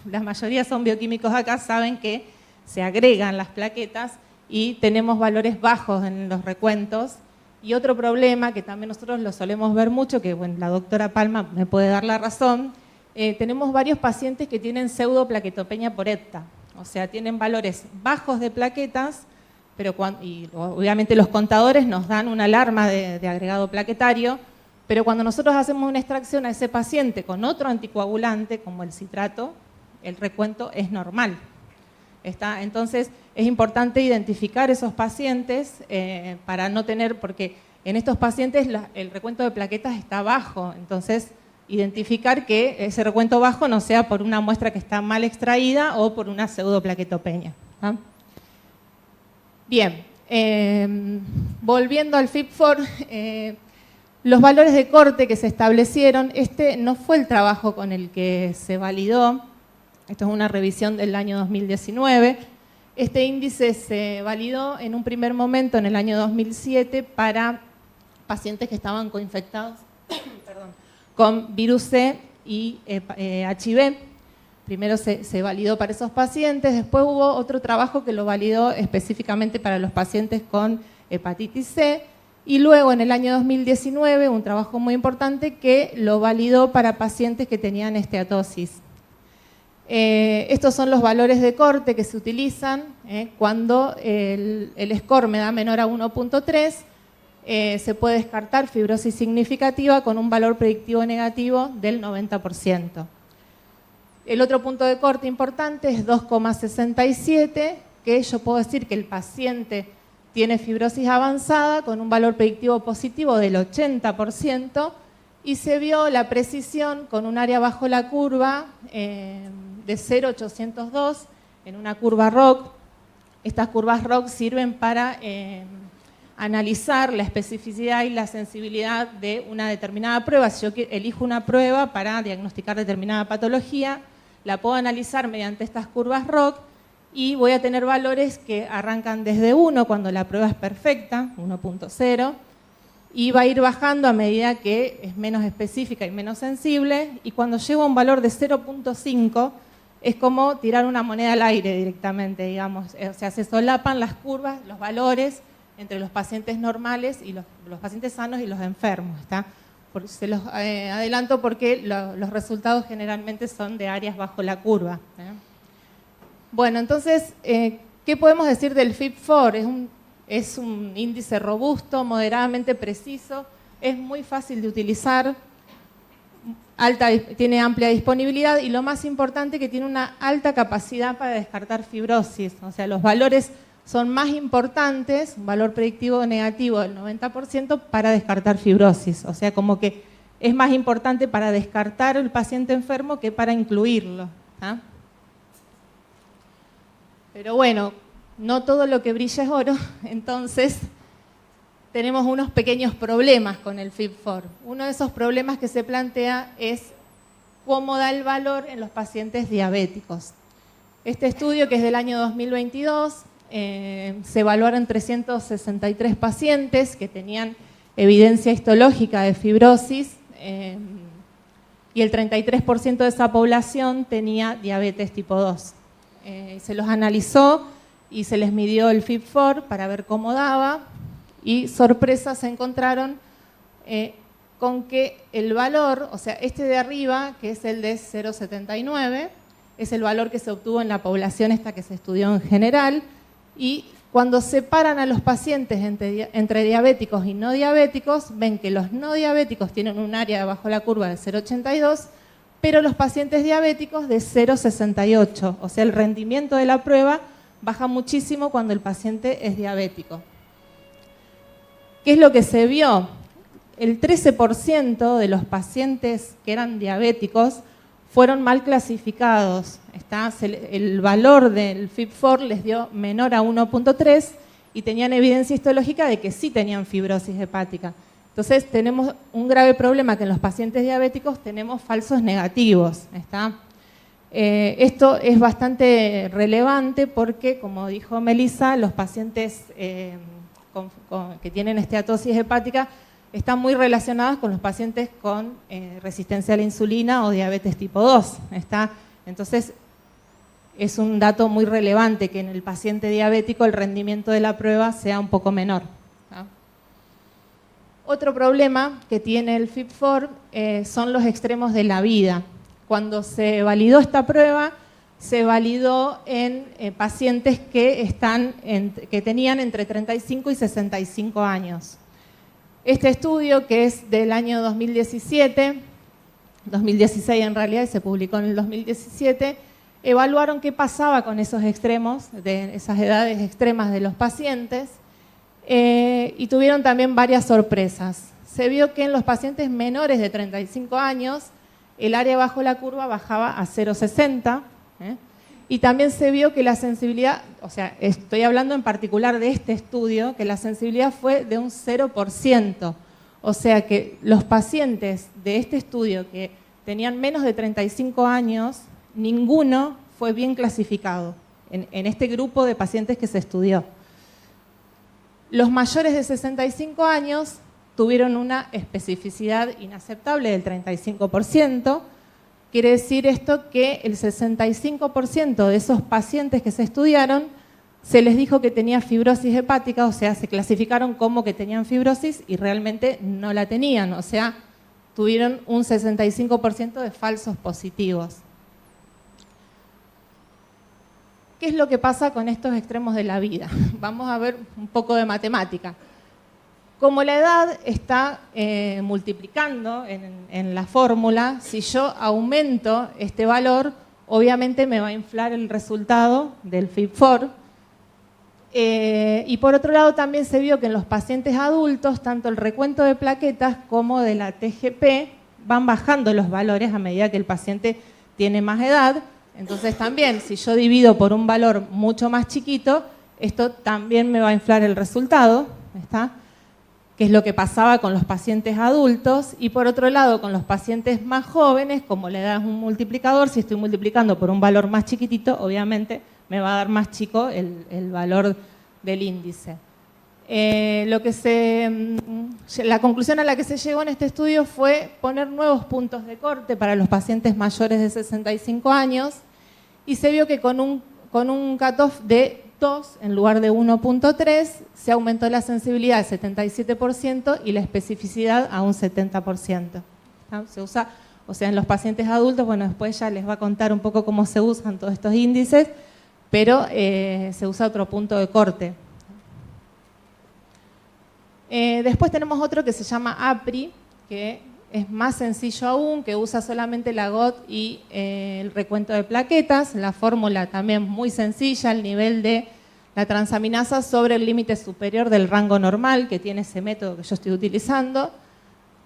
la mayoría son bioquímicos acá, saben que se agregan las plaquetas y tenemos valores bajos en los recuentos. Y otro problema que también nosotros lo solemos ver mucho, que bueno, la doctora Palma me puede dar la razón, tenemos varios pacientes que tienen pseudoplaquetopenia por EPTA, o sea, tienen valores bajos de plaquetas, pero y obviamente los contadores nos dan una alarma de agregado plaquetario, pero cuando nosotros hacemos una extracción a ese paciente con otro anticoagulante, como el citrato, el recuento es normal. Entonces, es importante identificar esos pacientes para no tener, porque en estos pacientes el recuento de plaquetas está bajo, entonces identificar que ese recuento bajo no sea por una muestra que está mal extraída o por una pseudoplaquetopenia. Bien, volviendo al FIB4, los valores de corte que se establecieron, este no fue el trabajo con el que se validó, esto es una revisión del año 2019, este índice se validó en un primer momento en el año 2007 para pacientes que estaban coinfectados con virus C y HIV. Primero se validó para esos pacientes, después hubo otro trabajo que lo validó específicamente para los pacientes con hepatitis C, y luego en el año 2019 un trabajo muy importante que lo validó para pacientes que tenían esteatosis. Estos son los valores de corte que se utilizan cuando el score me da menor a 1.3, se puede descartar fibrosis significativa con un valor predictivo negativo del 90%. El otro punto de corte importante es 2,67, que yo puedo decir que el paciente tiene fibrosis avanzada con un valor predictivo positivo del 80%, y se vio la precisión con un área bajo la curva de 0,802 en una curva ROC. Estas curvas ROC sirven para analizar la especificidad y la sensibilidad de una determinada prueba. Si yo elijo una prueba para diagnosticar determinada patología, la puedo analizar mediante estas curvas ROC y voy a tener valores que arrancan desde 1 cuando la prueba es perfecta, 1.0, y va a ir bajando a medida que es menos específica y menos sensible, y cuando llego a un valor de 0.5 es como tirar una moneda al aire directamente, digamos. O sea, se solapan las curvas, los valores entre los pacientes normales y los pacientes sanos y los enfermos, ¿está? Se los adelanto porque los resultados generalmente son de áreas bajo la curva. Bueno, entonces, ¿qué podemos decir del FIB-4? Es un índice robusto, moderadamente preciso, es muy fácil de utilizar, tiene amplia disponibilidad y lo más importante que tiene una alta capacidad para descartar fibrosis. O sea, los valores son más importantes, un valor predictivo negativo del 90% para descartar fibrosis. O sea, como que es más importante para descartar el paciente enfermo que para incluirlo. ¿Ah? Pero bueno, no todo lo que brilla es oro, entonces tenemos unos pequeños problemas con el FIB-4. Uno de esos problemas que se plantea es cómo da el valor en los pacientes diabéticos. Este estudio, que es del año 2022, se evaluaron 363 pacientes que tenían evidencia histológica de fibrosis y el 33% de esa población tenía diabetes tipo 2. Se los analizó y se les midió el FIB-4 para ver cómo daba y sorpresas se encontraron con que el valor, o sea, este de arriba, que es el de 0,79, es el valor que se obtuvo en la población esta que se estudió en general, y cuando separan a los pacientes entre diabéticos y no diabéticos, ven que los no diabéticos tienen un área bajo la curva de 0,82, pero los pacientes diabéticos de 0,68, o sea, el rendimiento de la prueba baja muchísimo cuando el paciente es diabético. ¿Qué es lo que se vio? El 13% de los pacientes que eran diabéticos fueron mal clasificados. El valor del FIB-4 les dio menor a 1.3 y tenían evidencia histológica de que sí tenían fibrosis hepática. Entonces tenemos un grave problema que en los pacientes diabéticos tenemos falsos negativos. Esto es bastante relevante porque, como dijo Melissa, los pacientes que tienen esteatosis hepática están muy relacionados con los pacientes con resistencia a la insulina o diabetes tipo 2. Entonces, es un dato muy relevante que en el paciente diabético el rendimiento de la prueba sea un poco menor. Otro problema que tiene el FIB-4 son los extremos de la vida. Cuando se validó esta prueba, se validó en pacientes que tenían entre 35 y 65 años. Este estudio, que es del año 2017, 2016 en realidad, y se publicó en el 2017, evaluaron qué pasaba con esos extremos, de esas edades extremas de los pacientes, y tuvieron también varias sorpresas. Se vio que en los pacientes menores de 35 años, el área bajo la curva bajaba a 0,60, y también se vio que la sensibilidad, o sea, estoy hablando en particular de este estudio, que la sensibilidad fue de un 0%. O sea que los pacientes de este estudio que tenían menos de 35 años, ninguno fue bien clasificado en este grupo de pacientes que se estudió. Los mayores de 65 años tuvieron una especificidad inaceptable del 35%. Quiere decir esto que el 65% de esos pacientes que se estudiaron se les dijo que tenía fibrosis hepática, o sea, se clasificaron como que tenían fibrosis y realmente no la tenían, o sea, tuvieron un 65% de falsos positivos. ¿Qué es lo que pasa con estos extremos de la vida? Vamos a ver un poco de matemática. Como la edad está multiplicando en la fórmula, si yo aumento este valor, obviamente me va a inflar el resultado del FIB-4. Y por otro lado también se vio que en los pacientes adultos, tanto el recuento de plaquetas como de la TGP van bajando los valores a medida que el paciente tiene más edad. Entonces también, si yo divido por un valor mucho más chiquito, esto también me va a inflar el resultado. ¿está? Que es lo que pasaba con los pacientes adultos, y por otro lado, con los pacientes más jóvenes, como le das un multiplicador, si estoy multiplicando por un valor más chiquitito, obviamente me va a dar más chico el valor del índice. La conclusión a la que se llegó en este estudio fue poner nuevos puntos de corte para los pacientes mayores de 65 años, y se vio que con un cutoff de 2 en lugar de 1.3 se aumentó la sensibilidad al 77% y la especificidad a un 70%. Se usa, o sea, en los pacientes adultos, bueno, después ya les va a contar un poco cómo se usan todos estos índices, pero se usa otro punto de corte. Después tenemos otro que se llama APRI, que es más sencillo aún, que usa solamente la GOT y el recuento de plaquetas. La fórmula también muy sencilla, el nivel de la transaminasa sobre el límite superior del rango normal, que tiene ese método que yo estoy utilizando.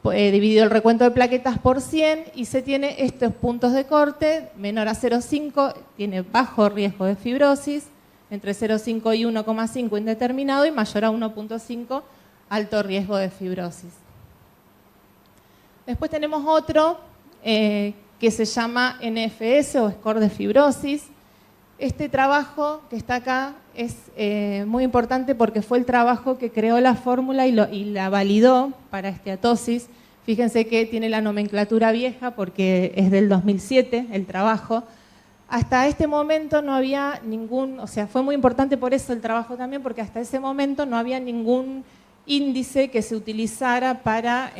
Dividido el recuento de plaquetas por 100 y se tiene estos puntos de corte: menor a 0,5 tiene bajo riesgo de fibrosis, entre 0,5 y 1,5 indeterminado, y mayor a 1,5 alto riesgo de fibrosis. Después tenemos otro que se llama NFS o Score de Fibrosis. Este trabajo que está acá es muy importante porque fue el trabajo que creó la fórmula y la validó para esteatosis. Fíjense que tiene la nomenclatura vieja porque es del 2007 el trabajo. Hasta este momento no había ningún, o sea, fue muy importante por eso el trabajo también, porque hasta ese momento no había ningún índice que se utilizara para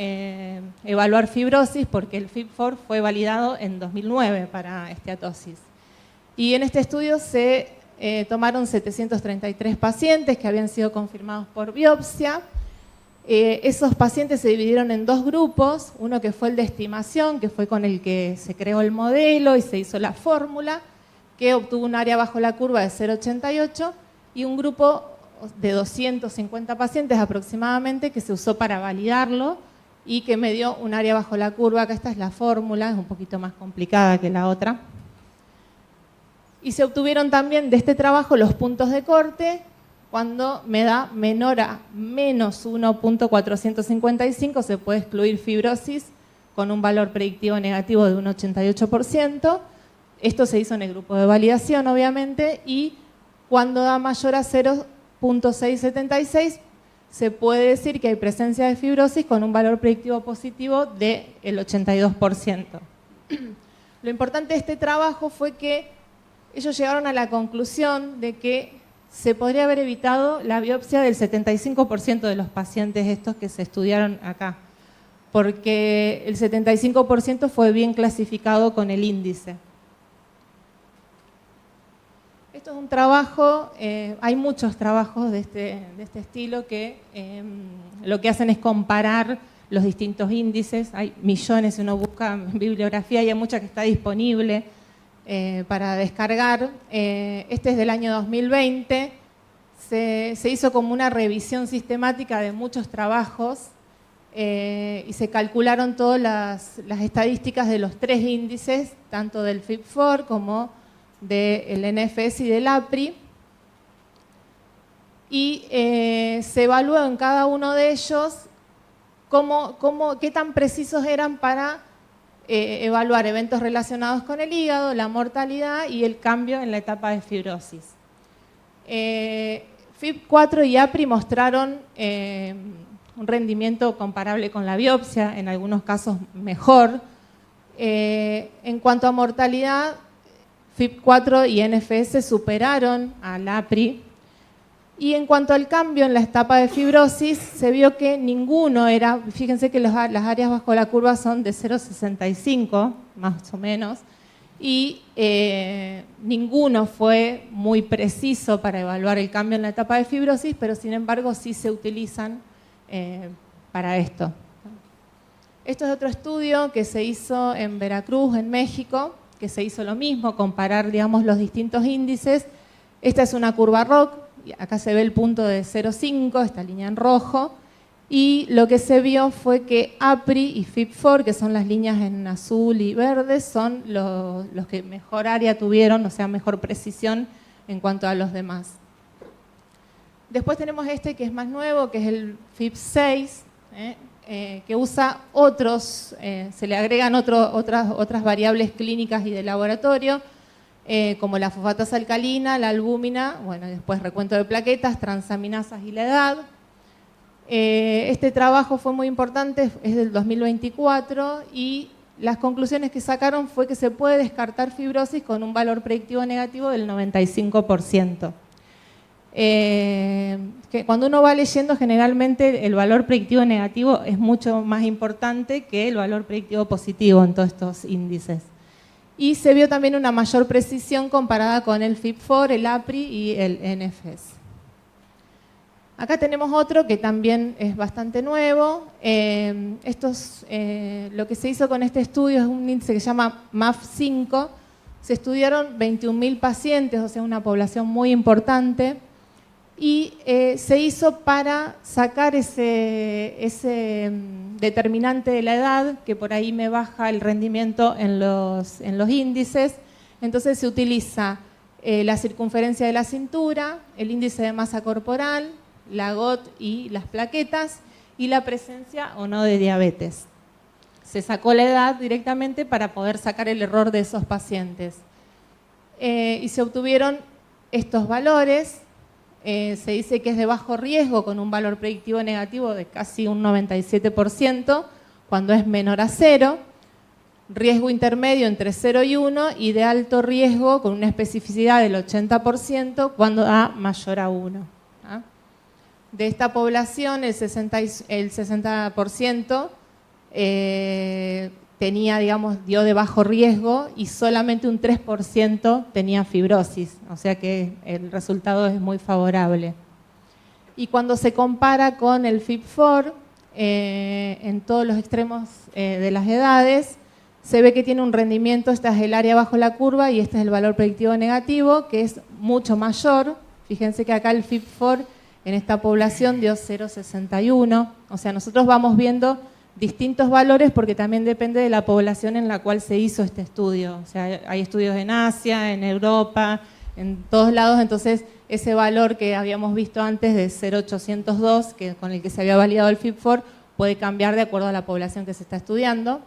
evaluar fibrosis, porque el FIB-4 fue validado en 2009 para esteatosis. Y en este estudio se tomaron 733 pacientes que habían sido confirmados por biopsia. Esos pacientes se dividieron en dos grupos, uno que fue el de estimación, que fue con el que se creó el modelo y se hizo la fórmula, que obtuvo un área bajo la curva de 0,88, y un grupo de 250 pacientes aproximadamente que se usó para validarlo y que me dio un área bajo la curva, que esta es la fórmula, es un poquito más complicada que la otra. Y se obtuvieron también de este trabajo los puntos de corte. Cuando me da menor a menos 1.455 se puede excluir fibrosis con un valor predictivo negativo de un 88%. Esto se hizo en el grupo de validación, obviamente, y cuando da mayor a 0.676 se puede decir que hay presencia de fibrosis con un valor predictivo positivo del 82%. Lo importante de este trabajo fue que ellos llegaron a la conclusión de que se podría haber evitado la biopsia del 75% de los pacientes estos que se estudiaron acá, porque el 75% fue bien clasificado con el índice. Esto es un trabajo, hay muchos trabajos de este estilo que lo que hacen es comparar los distintos índices. Hay millones, si uno busca en bibliografía, y hay mucha que está disponible para descargar. Este es del año 2020. Se hizo como una revisión sistemática de muchos trabajos y se calcularon todas las estadísticas de los tres índices, tanto del FIB-4 como del NFS y del APRI, y se evaluó en cada uno de ellos qué tan precisos eran para evaluar eventos relacionados con el hígado, la mortalidad y el cambio en la etapa de fibrosis. FIB-4 y APRI mostraron un rendimiento comparable con la biopsia, en algunos casos mejor. En cuanto a mortalidad, FIB-4 y NFS superaron al APRI. Y en cuanto al cambio en la etapa de fibrosis, se vio que ninguno era, fíjense que las áreas bajo la curva son de 0,65, más o menos, y ninguno fue muy preciso para evaluar el cambio en la etapa de fibrosis, pero sin embargo sí se utilizan para esto. Esto es otro estudio que se hizo en Veracruz, en México, que se hizo lo mismo, comparar, digamos, los distintos índices. Esta es una curva ROC, acá se ve el punto de 0,5, esta línea en rojo, y lo que se vio fue que APRI y FIB-4, que son las líneas en azul y verde, son los que mejor área tuvieron, o sea, mejor precisión en cuanto a los demás. Después tenemos este que es más nuevo, que es el FIB6, que usa otros, se le agregan otras variables clínicas y de laboratorio, como la fosfatasa alcalina, la albúmina, bueno, después recuento de plaquetas, transaminasas y la edad. Este trabajo fue muy importante, es del 2024, y las conclusiones que sacaron fue que se puede descartar fibrosis con un valor predictivo negativo del 95%. Que cuando uno va leyendo, generalmente el valor predictivo negativo es mucho más importante que el valor predictivo positivo en todos estos índices. Y se vio también una mayor precisión comparada con el FIB4, el APRI y el NFS. Acá tenemos otro que también es bastante nuevo. Lo que se hizo con este estudio es un índice que se llama MAF5. Se estudiaron 21.000 pacientes, o sea, una población muy importante. Y se hizo para sacar ese determinante de la edad, que por ahí me baja el rendimiento en los índices. Entonces se utiliza la circunferencia de la cintura, el índice de masa corporal, la GOT y las plaquetas, y la presencia o no de diabetes. Se sacó la edad directamente para poder sacar el error de esos pacientes. Y se obtuvieron estos valores. Se dice que es de bajo riesgo con un valor predictivo negativo de casi un 97% cuando es menor a 0, riesgo intermedio entre 0 y 1 y de alto riesgo con una especificidad del 80% cuando da mayor a 1. ¿Ah? De esta población el 60% tenía, digamos, dio de bajo riesgo y solamente un 3% tenía fibrosis, o sea que el resultado es muy favorable. Y cuando se compara con el FIB4, en todos los extremos de las edades, se ve que tiene un rendimiento, esta es el área bajo la curva y este es el valor predictivo negativo, que es mucho mayor. Fíjense que acá el FIB4 en esta población dio 0,61, o sea, nosotros vamos viendo distintos valores porque también depende de la población en la cual se hizo este estudio. O sea, hay estudios en Asia, en Europa, en todos lados, entonces ese valor que habíamos visto antes de 0,802, con el que se había validado el FIB4, puede cambiar de acuerdo a la población que se está estudiando.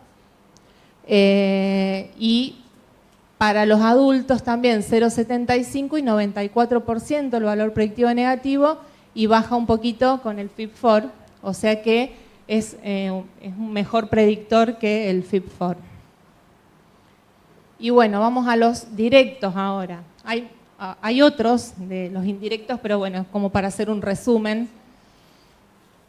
Y para los adultos también 0,75 y 94% el valor predictivo negativo y baja un poquito con el FIB4, o sea que es un mejor predictor que el FIB4. Y bueno, vamos a los directos ahora. Hay otros de los indirectos, pero bueno, como para hacer un resumen.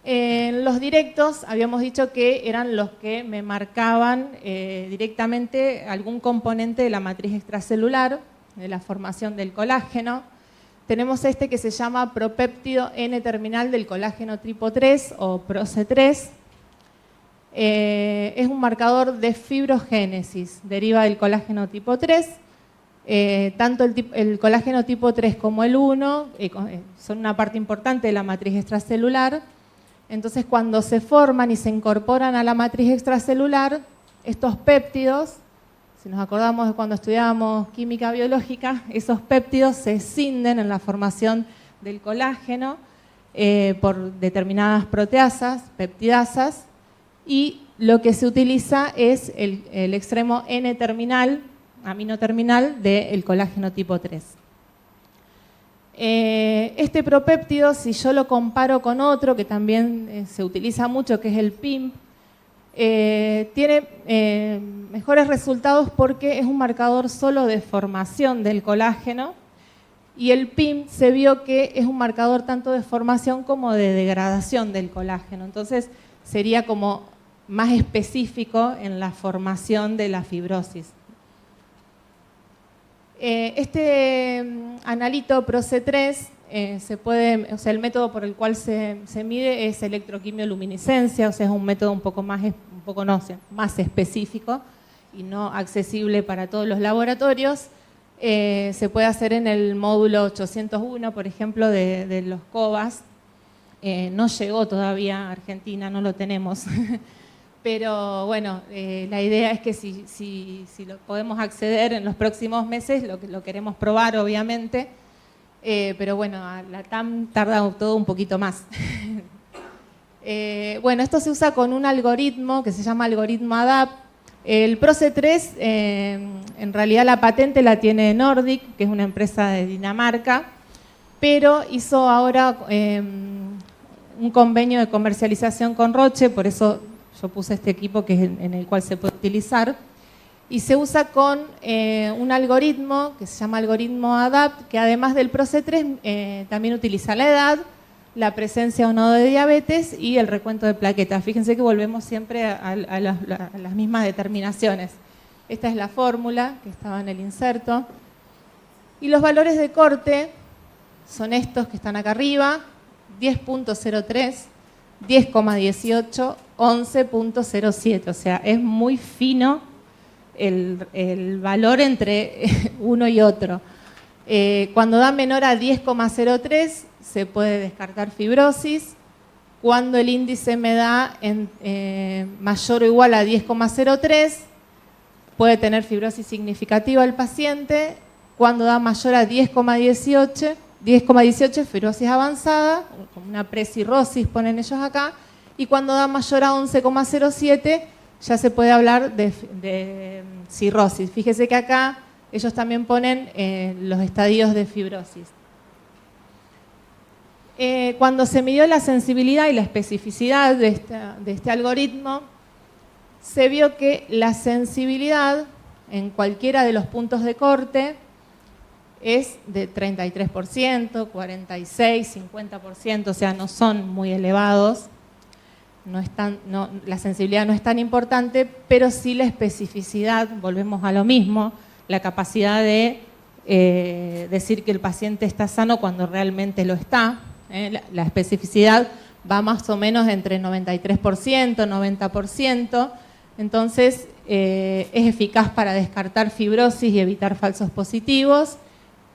En los directos habíamos dicho que eran los que me marcaban directamente algún componente de la matriz extracelular, de la formación del colágeno. Tenemos este que se llama propéptido N-terminal del colágeno tipo 3 o ProC3. Es un marcador de fibrogénesis, deriva del colágeno tipo 3. Tanto el colágeno tipo 3 como el 1 son una parte importante de la matriz extracelular. Entonces, cuando se forman y se incorporan a la matriz extracelular, estos péptidos, si nos acordamos de cuando estudiábamos química biológica, esos péptidos se escinden en la formación del colágeno por determinadas proteasas, peptidasas, y lo que se utiliza es el extremo N-terminal, aminoterminal del colágeno tipo 3. Este propéptido, si yo lo comparo con otro que también se utiliza mucho, que es el PIMP, tiene mejores resultados porque es un marcador solo de formación del colágeno, y el PIMP se vio que es un marcador tanto de formación como de degradación del colágeno. Entonces sería como más específico en la formación de la fibrosis. Este analito ProC3 el método por el cual se mide es electroquimioluminiscencia, o sea, es un método más específico y no accesible para todos los laboratorios. Se puede hacer en el módulo 801, por ejemplo, de los COVAS. No llegó todavía a Argentina, no lo tenemos. Pero bueno, la idea es que si lo podemos acceder en los próximos meses, lo queremos probar obviamente. pero bueno, a la TAM tarda todo un poquito más. Bueno, esto se usa con un algoritmo que se llama algoritmo ADAPT. El PROCE3, en realidad la patente la tiene Nordic, que es una empresa de Dinamarca, pero hizo ahora un convenio de comercialización con Roche, por eso yo puse este equipo que es en el cual se puede utilizar, y se usa con un algoritmo que se llama algoritmo ADAPT, que además del PROCE3 también utiliza la edad, la presencia o no de diabetes y el recuento de plaquetas. Fíjense que volvemos siempre a las mismas determinaciones. Esta es la fórmula que estaba en el inserto. Y los valores de corte son estos que están acá arriba: 10.03, 10,18, 11.07. O sea, es muy fino el valor entre uno y otro. Cuando da menor a 10,03 se puede descartar fibrosis. Cuando el índice me da mayor o igual a 10,03 puede tener fibrosis significativa el paciente. Cuando da mayor a 10,18 fibrosis avanzada, como una precirrosis ponen ellos acá. Y cuando da mayor a 11,07 ya se puede hablar de cirrosis. Fíjese que acá ellos también ponen los estadios de fibrosis. Cuando se midió la sensibilidad y la especificidad de este algoritmo, se vio que la sensibilidad en cualquiera de los puntos de corte es de 33%, 46%, 50%, o sea, no son muy elevados. La sensibilidad no es tan importante, pero sí la especificidad, volvemos a lo mismo, la capacidad de decir que el paciente está sano cuando realmente lo está. La especificidad va más o menos entre 93%, 90%, entonces es eficaz para descartar fibrosis y evitar falsos positivos,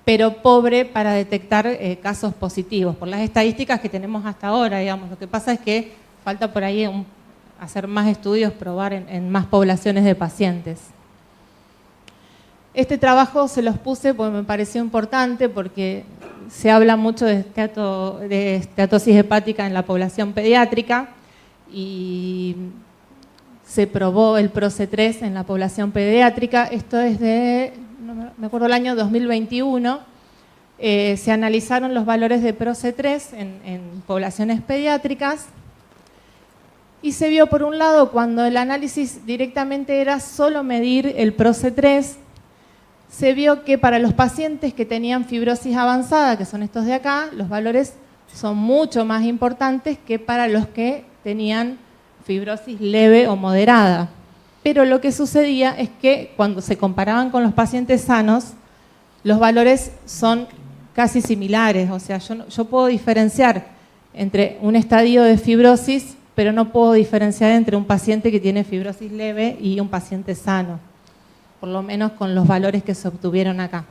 pero pobre para detectar casos positivos, por las estadísticas que tenemos hasta ahora, digamos. Lo que pasa es que falta por ahí hacer más estudios, probar en más poblaciones de pacientes. Este trabajo se los puse porque me pareció importante, porque se habla mucho de esteatosis hepática en la población pediátrica y se probó el PROCE3 en la población pediátrica. Esto es no me acuerdo el año 2021. Se analizaron los valores de PROCE3 en poblaciones pediátricas y se vio, por un lado, cuando el análisis directamente era solo medir el PROCE3, se vio que para los pacientes que tenían fibrosis avanzada, que son estos de acá, los valores son mucho más importantes que para los que tenían fibrosis leve o moderada. Pero lo que sucedía es que cuando se comparaban con los pacientes sanos, los valores son casi similares. O sea, yo puedo diferenciar entre un estadio de fibrosis, pero no puedo diferenciar entre un paciente que tiene fibrosis leve y un paciente sano, por lo menos con los valores que se obtuvieron acá.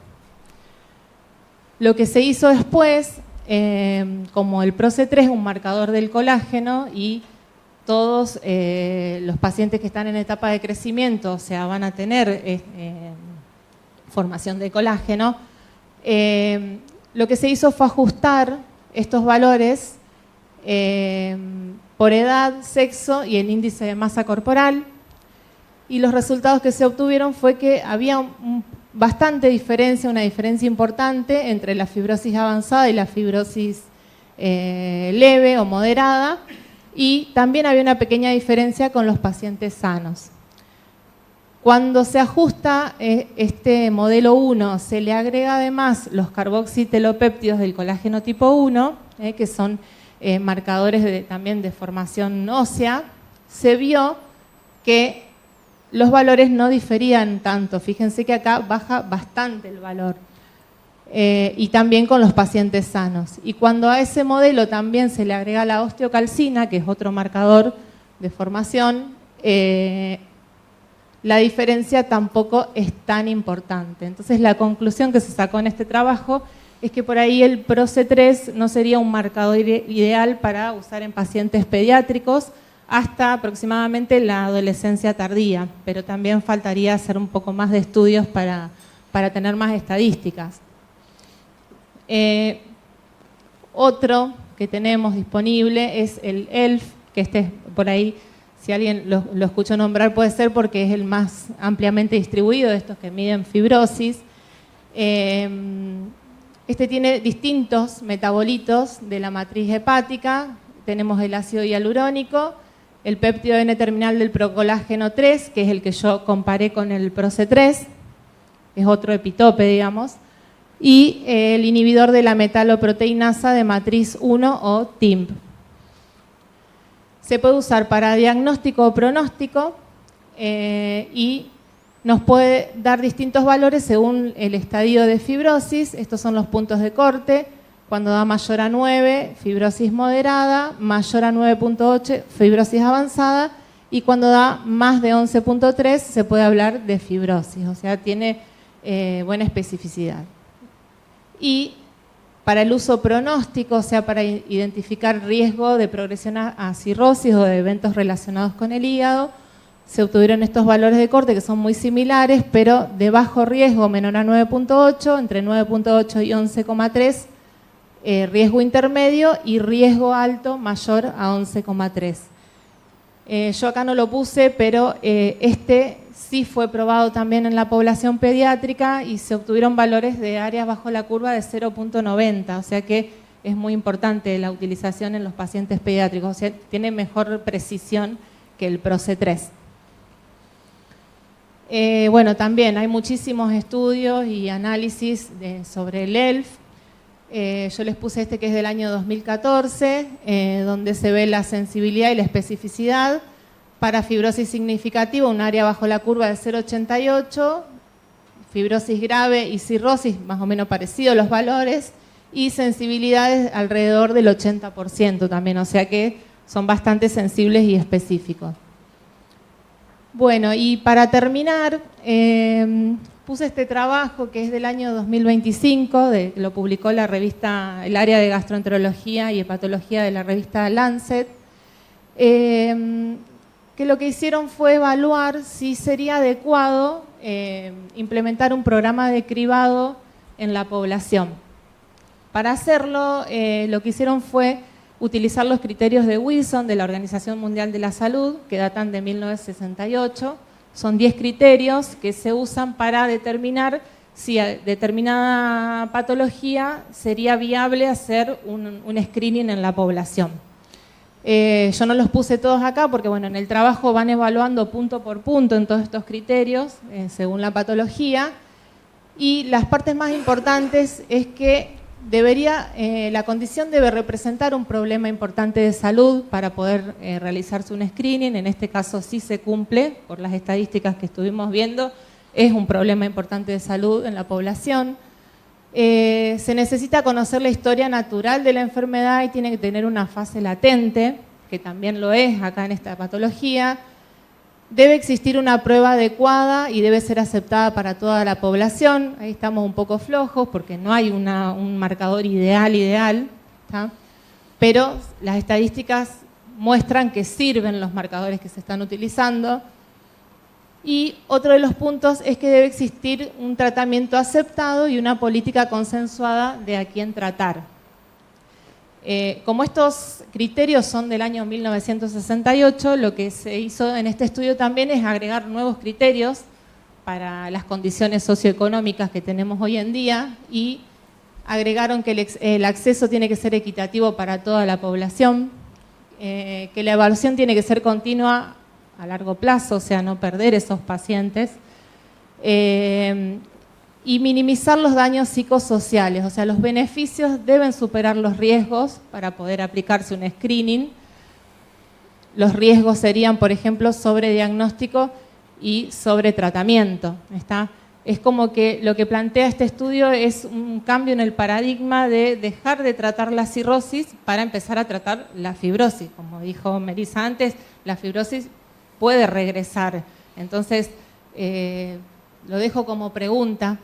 Lo que se hizo después, como el PROCE3 es un marcador del colágeno y todos los pacientes que están en etapa de crecimiento, o sea, van a tener formación de colágeno, lo que se hizo fue ajustar estos valores por edad, sexo y el índice de masa corporal. Y los resultados que se obtuvieron fue que había bastante diferencia, una diferencia importante entre la fibrosis avanzada y la fibrosis leve o moderada, y también había una pequeña diferencia con los pacientes sanos. Cuando se ajusta este modelo 1, se le agrega además los carboxitelopéptidos del colágeno tipo 1, que son marcadores también de formación ósea, se vio que los valores no diferían tanto. Fíjense que acá baja bastante el valor. Y también con los pacientes sanos. Y cuando a ese modelo también se le agrega la osteocalcina, que es otro marcador de formación, la diferencia tampoco es tan importante. Entonces la conclusión que se sacó en este trabajo es que por ahí el PROCE3 no sería un marcador ideal para usar en pacientes pediátricos hasta aproximadamente la adolescencia tardía, pero también faltaría hacer un poco más de estudios para tener más estadísticas. Otro que tenemos disponible es el ELF, que este por ahí, si alguien lo escuchó nombrar, puede ser porque es el más ampliamente distribuido de estos que miden fibrosis. Este tiene distintos metabolitos de la matriz hepática. Tenemos el ácido hialurónico, el péptido N-terminal del procolágeno 3, que es el que yo comparé con el PROC3, es otro epitope, digamos, y el inhibidor de la metaloproteinasa de matriz 1 o TIMP. Se puede usar para diagnóstico o pronóstico y nos puede dar distintos valores según el estadio de fibrosis. Estos son los puntos de corte. Cuando da mayor a 9, fibrosis moderada, mayor a 9.8, fibrosis avanzada, y cuando da más de 11.3 se puede hablar de fibrosis, o sea, tiene buena especificidad. Y para el uso pronóstico, o sea, para identificar riesgo de progresión a cirrosis o de eventos relacionados con el hígado, se obtuvieron estos valores de corte que son muy similares, pero de bajo riesgo menor a 9.8, entre 9.8 y 11.3, riesgo intermedio, y riesgo alto mayor a 11.3. Yo acá no lo puse, pero este sí fue probado también en la población pediátrica y se obtuvieron valores de áreas bajo la curva de 0.90, o sea que es muy importante la utilización en los pacientes pediátricos, o sea, tiene mejor precisión que el PROC3. Bueno, también hay muchísimos estudios y análisis sobre el ELF. Yo les puse este que es del año 2014, donde se ve la sensibilidad y la especificidad para fibrosis significativa, un área bajo la curva de 0,88, fibrosis grave y cirrosis, más o menos parecidos los valores, y sensibilidades alrededor del 80% también, o sea que son bastante sensibles y específicos. Bueno, y para terminar, puse este trabajo que es del año 2025, lo publicó la revista, el área de gastroenterología y hepatología de la revista Lancet, que lo que hicieron fue evaluar si sería adecuado implementar un programa de cribado en la población. Para hacerlo, lo que hicieron fue utilizar los criterios de Wilson de la Organización Mundial de la Salud, que datan de 1968. Son 10 criterios que se usan para determinar si a determinada patología sería viable hacer un screening en la población. Yo no los puse todos acá porque bueno, en el trabajo van evaluando punto por punto en todos estos criterios según la patología, y las partes más importantes es que la condición debe representar un problema importante de salud para poder realizarse un screening. En este caso sí se cumple por las estadísticas que estuvimos viendo, es un problema importante de salud en la población. Se necesita conocer la historia natural de la enfermedad y tiene que tener una fase latente, que también lo es acá en esta patología. Debe existir una prueba adecuada y debe ser aceptada para toda la población. Ahí estamos un poco flojos porque no hay un marcador ideal, ¿tá? Pero las estadísticas muestran que sirven los marcadores que se están utilizando. Y otro de los puntos es que debe existir un tratamiento aceptado y una política consensuada de a quién tratar. Como estos criterios son del año 1968, lo que se hizo en este estudio también es agregar nuevos criterios para las condiciones socioeconómicas que tenemos hoy en día, y agregaron que el acceso tiene que ser equitativo para toda la población, que la evaluación tiene que ser continua a largo plazo, o sea, no perder esos pacientes, y minimizar los daños psicosociales, o sea, los beneficios deben superar los riesgos para poder aplicarse un screening. Los riesgos serían, por ejemplo, sobrediagnóstico y sobretratamiento. Es como que lo que plantea este estudio es un cambio en el paradigma de dejar de tratar la cirrosis para empezar a tratar la fibrosis. Como dijo Melissa antes, la fibrosis puede regresar. Entonces, lo dejo como pregunta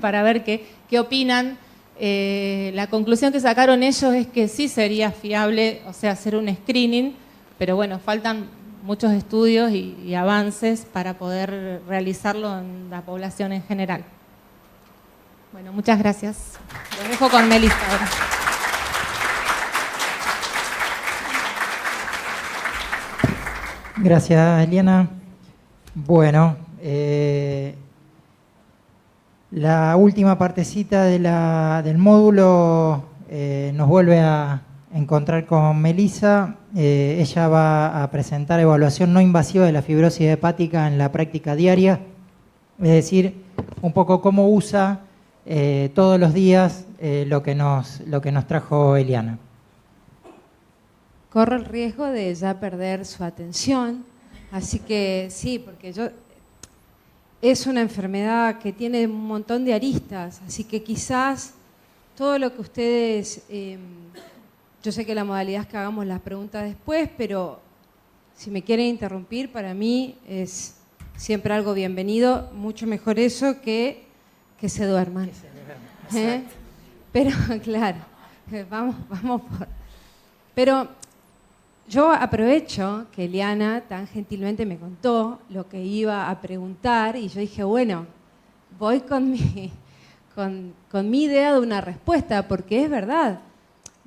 para ver qué opinan. La conclusión que sacaron ellos es que sí sería fiable, o sea, hacer un screening, pero bueno, faltan muchos estudios y avances para poder realizarlo en la población en general. Bueno, muchas gracias. Los dejo con Melissa ahora. Gracias, Eliana. Bueno, la última partecita del módulo nos vuelve a encontrar con Melissa. Ella va a presentar evaluación no invasiva de la fibrosis hepática en la práctica diaria, es decir, un poco cómo usa todos los días lo que nos trajo Eliana. Corro el riesgo de ya perder su atención, así que sí, porque es una enfermedad que tiene un montón de aristas, así que quizás todo lo que ustedes, yo sé que la modalidad es que hagamos las preguntas después, pero si me quieren interrumpir, para mí es siempre algo bienvenido, mucho mejor eso que se duerman. Pero claro, vamos por... Pero yo aprovecho que Eliana tan gentilmente me contó lo que iba a preguntar y yo dije, bueno, voy con mi idea de una respuesta, porque es verdad.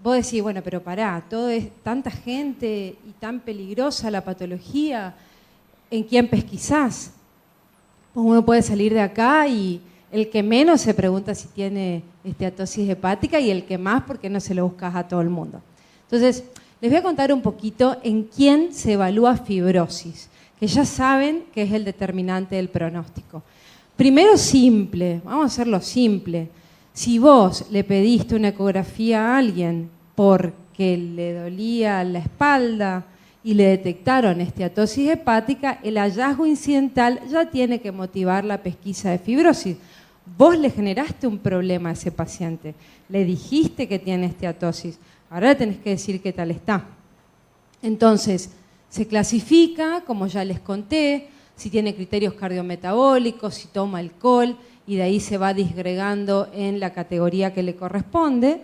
Vos decís, bueno, pero pará, todo es tanta gente y tan peligrosa la patología, ¿en quién pesquisás? Pues uno puede salir de acá y el que menos se pregunta si tiene esteatosis hepática y el que más porque no se lo buscas a todo el mundo. Entonces, les voy a contar un poquito en quién se evalúa fibrosis, que ya saben que es el determinante del pronóstico. Primero simple, vamos a hacerlo simple. Si vos le pediste una ecografía a alguien porque le dolía la espalda y le detectaron esteatosis hepática, el hallazgo incidental ya tiene que motivar la pesquisa de fibrosis. Vos le generaste un problema a ese paciente, le dijiste que tiene esteatosis, ahora le tenés que decir qué tal está. Entonces, se clasifica, como ya les conté, si tiene criterios cardiometabólicos, si toma alcohol, y de ahí se va disgregando en la categoría que le corresponde,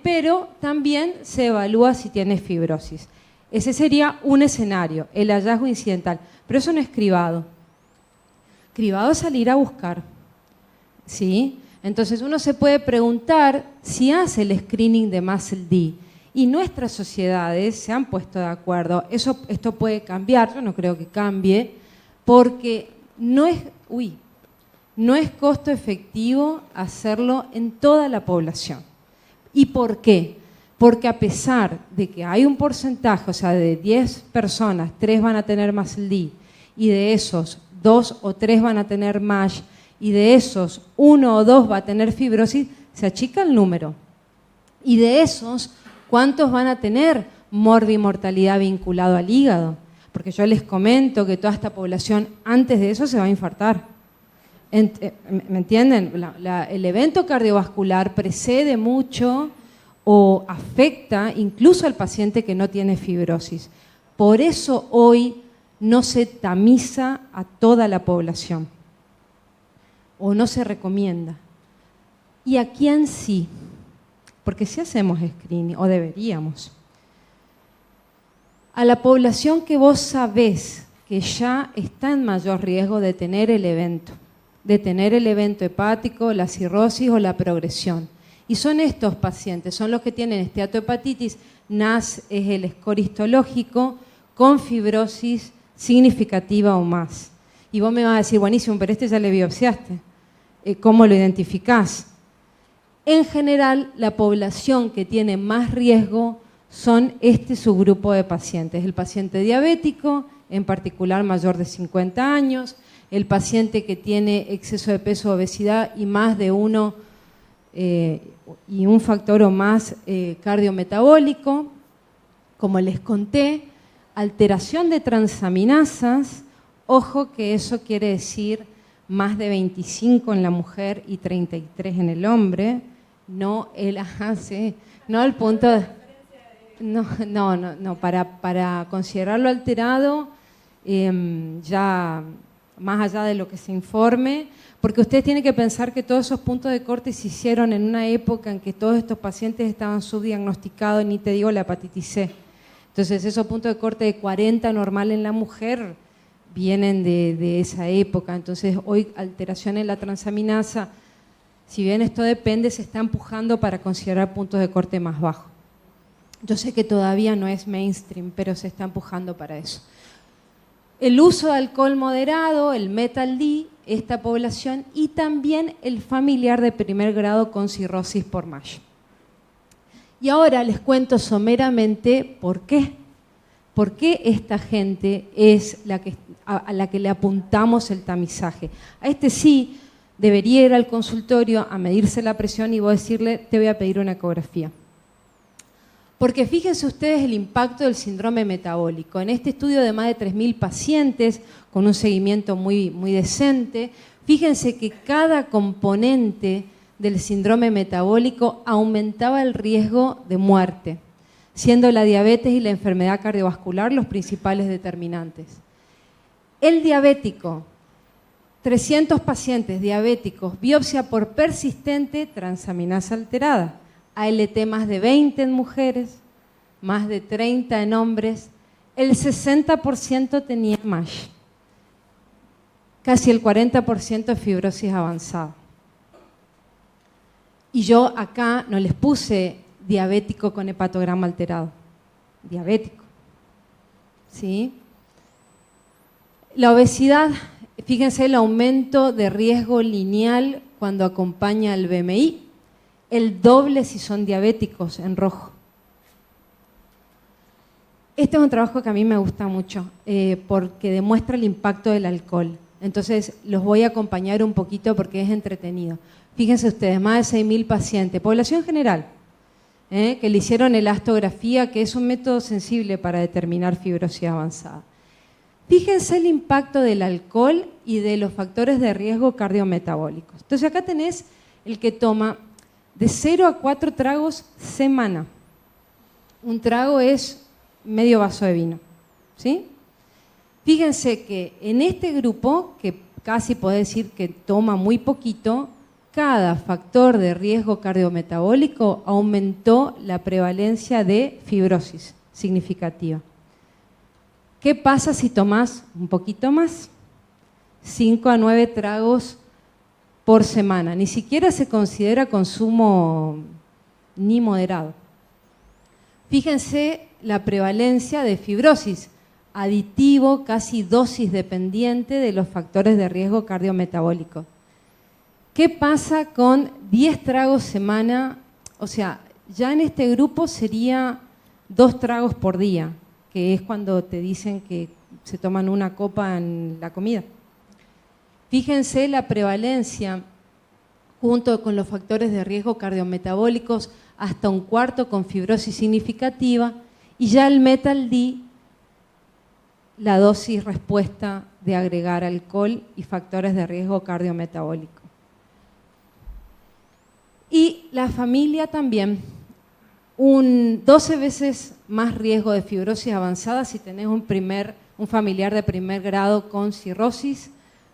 pero también se evalúa si tiene fibrosis. Ese sería un escenario, el hallazgo incidental, pero eso no es cribado. Cribado es salir a buscar, ¿sí? Entonces uno se puede preguntar si hace el screening de MUSCLE-D, y nuestras sociedades se han puesto de acuerdo. Esto puede cambiar, yo no creo que cambie, porque no es costo efectivo hacerlo en toda la población. ¿Y por qué? Porque a pesar de que hay un porcentaje, o sea, de 10 personas, 3 van a tener MUSCLE-D, y de esos 2 o 3 van a tener MASH, y de esos 1 o 2 va a tener fibrosis, se achica el número. Y de esos, ¿cuántos van a tener morbimortalidad vinculado al hígado? Porque yo les comento que toda esta población antes de eso se va a infartar. ¿Me entienden? El evento cardiovascular precede mucho o afecta incluso al paciente que no tiene fibrosis. Por eso hoy no se tamiza a toda la población o no se recomienda. ¿Y a quién sí? Porque si hacemos screening, o deberíamos, a la población que vos sabés que ya está en mayor riesgo de tener el evento hepático, la cirrosis o la progresión. Y son estos pacientes, son los que tienen esteatohepatitis, NAS es el score histológico, con fibrosis significativa o más. Y vos me vas a decir, buenísimo, pero ya le biopsiaste. ¿Cómo lo identificás? En general, la población que tiene más riesgo son este subgrupo de pacientes. El paciente diabético, en particular mayor de 50 años, el paciente que tiene exceso de peso, obesidad y más de uno y un factor o más cardiometabólico. Como les conté, alteración de transaminasas, ojo que eso quiere decir más de 25 en la mujer y 33 en el hombre, no el no al punto de, no, para considerarlo alterado, ya más allá de lo que se informe, porque ustedes tienen que pensar que todos esos puntos de corte se hicieron en una época en que todos estos pacientes estaban subdiagnosticados, ni te digo la hepatitis C. Entonces esos puntos de corte de 40 normal en la mujer vienen de esa época. Entonces hoy alteración en la transaminasa Si bien esto depende, se está empujando para considerar puntos de corte más bajos. Yo sé que todavía no es mainstream, pero se está empujando para eso. El uso de alcohol moderado, el Metal D, esta población, y también el familiar de primer grado con cirrosis por MASH. Y ahora les cuento someramente por qué. ¿Por qué esta gente es a la que le apuntamos el tamizaje? A este sí debería ir al consultorio a medirse la presión y vos decirle, te voy a pedir una ecografía. Porque fíjense ustedes el impacto del síndrome metabólico. En este estudio de más de 3.000 pacientes, con un seguimiento muy decente, fíjense que cada componente del síndrome metabólico aumentaba el riesgo de muerte, siendo la diabetes y la enfermedad cardiovascular los principales determinantes. El diabético, 300 pacientes diabéticos, biopsia por persistente transaminasa alterada, ALT más de 20 en mujeres, más de 30 en hombres, el 60% tenía MASH, casi el 40% fibrosis avanzada. Y yo acá no les puse diabético con hepatograma alterado, diabético, ¿sí? La obesidad, fíjense el aumento de riesgo lineal cuando acompaña al BMI, el doble si son diabéticos en rojo. Este es un trabajo que a mí me gusta mucho porque demuestra el impacto del alcohol. Entonces los voy a acompañar un poquito porque es entretenido. Fíjense ustedes, más de 6.000 pacientes, población general, que le hicieron elastografía, que es un método sensible para determinar fibrosis avanzada. Fíjense el impacto del alcohol y de los factores de riesgo cardiometabólicos. Entonces acá tenés el que toma de 0 a 4 tragos semana. Un trago es medio vaso de vino, ¿sí? Fíjense que en este grupo, que casi podés decir que toma muy poquito, cada factor de riesgo cardiometabólico aumentó la prevalencia de fibrosis significativa. ¿Qué pasa si tomás un poquito más? 5 a 9 tragos por semana. Ni siquiera se considera consumo ni moderado. Fíjense la prevalencia de fibrosis, aditivo, casi dosis dependiente de los factores de riesgo cardiometabólico. ¿Qué pasa con 10 tragos semana? O sea, ya en este grupo sería 2 tragos por día, que es cuando te dicen que se toman una copa en la comida. Fíjense la prevalencia junto con los factores de riesgo cardiometabólicos, hasta un cuarto con fibrosis significativa, y ya el Metal D, la dosis respuesta de agregar alcohol y factores de riesgo cardiometabólico. Y la familia también, 12 veces más riesgo de fibrosis avanzada si tenés un familiar de primer grado con cirrosis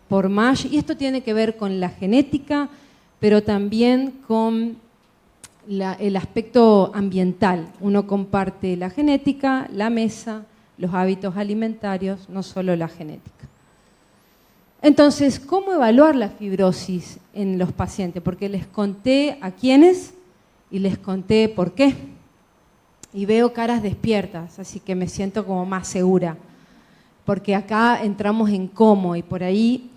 por MASH, y esto tiene que ver con la genética, pero también con el aspecto ambiental. Uno comparte la genética, la mesa, los hábitos alimentarios, no solo la genética. Entonces, ¿cómo evaluar la fibrosis en los pacientes? Porque les conté a quiénes y les conté por qué. Y veo caras despiertas, así que me siento como más segura. Porque acá entramos en cómo y por ahí...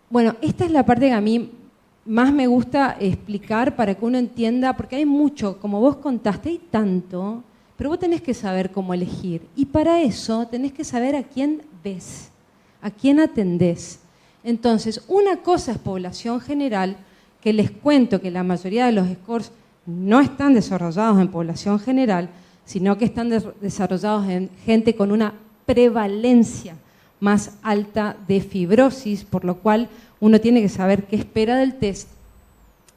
Bueno, esta es la parte que a mí más me gusta explicar para que uno entienda, porque hay mucho, como vos contaste, hay tanto, pero vos tenés que saber cómo elegir. Y para eso tenés que saber a quién ves, a quién atendés. Entonces, una cosa es población general, que les cuento que la mayoría de los scores no están desarrollados en población general, sino que están desarrollados en gente con una prevalencia más alta de fibrosis, por lo cual uno tiene que saber qué espera del test.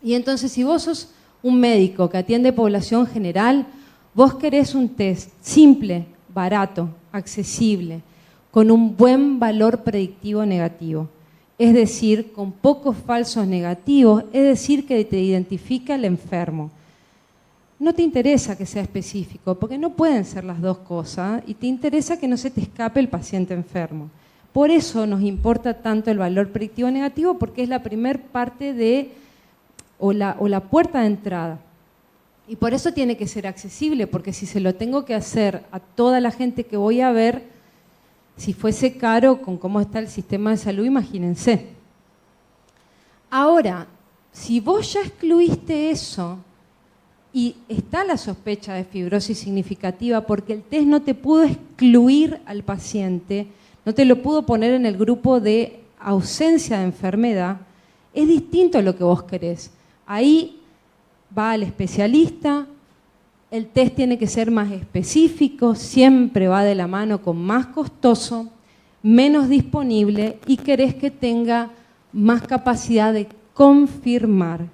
Y entonces, si vos sos un médico que atiende población general, vos querés un test simple, barato, accesible, con un buen valor predictivo negativo, es decir, con pocos falsos negativos, es decir, que te identifica el enfermo. No te interesa que sea específico, porque no pueden ser las dos cosas, y te interesa que no se te escape el paciente enfermo. Por eso nos importa tanto el valor predictivo negativo, porque es la primera parte de o la puerta de entrada. Y por eso tiene que ser accesible, porque si se lo tengo que hacer a toda la gente que voy a ver, si fuese caro con cómo está el sistema de salud, imagínense. Ahora, si vos ya excluiste eso y está la sospecha de fibrosis significativa porque el test no te pudo excluir al paciente, no te lo pudo poner en el grupo de ausencia de enfermedad, es distinto a lo que vos querés. Ahí va al especialista, el test tiene que ser más específico, siempre va de la mano con más costoso, menos disponible y querés que tenga más capacidad de confirmar,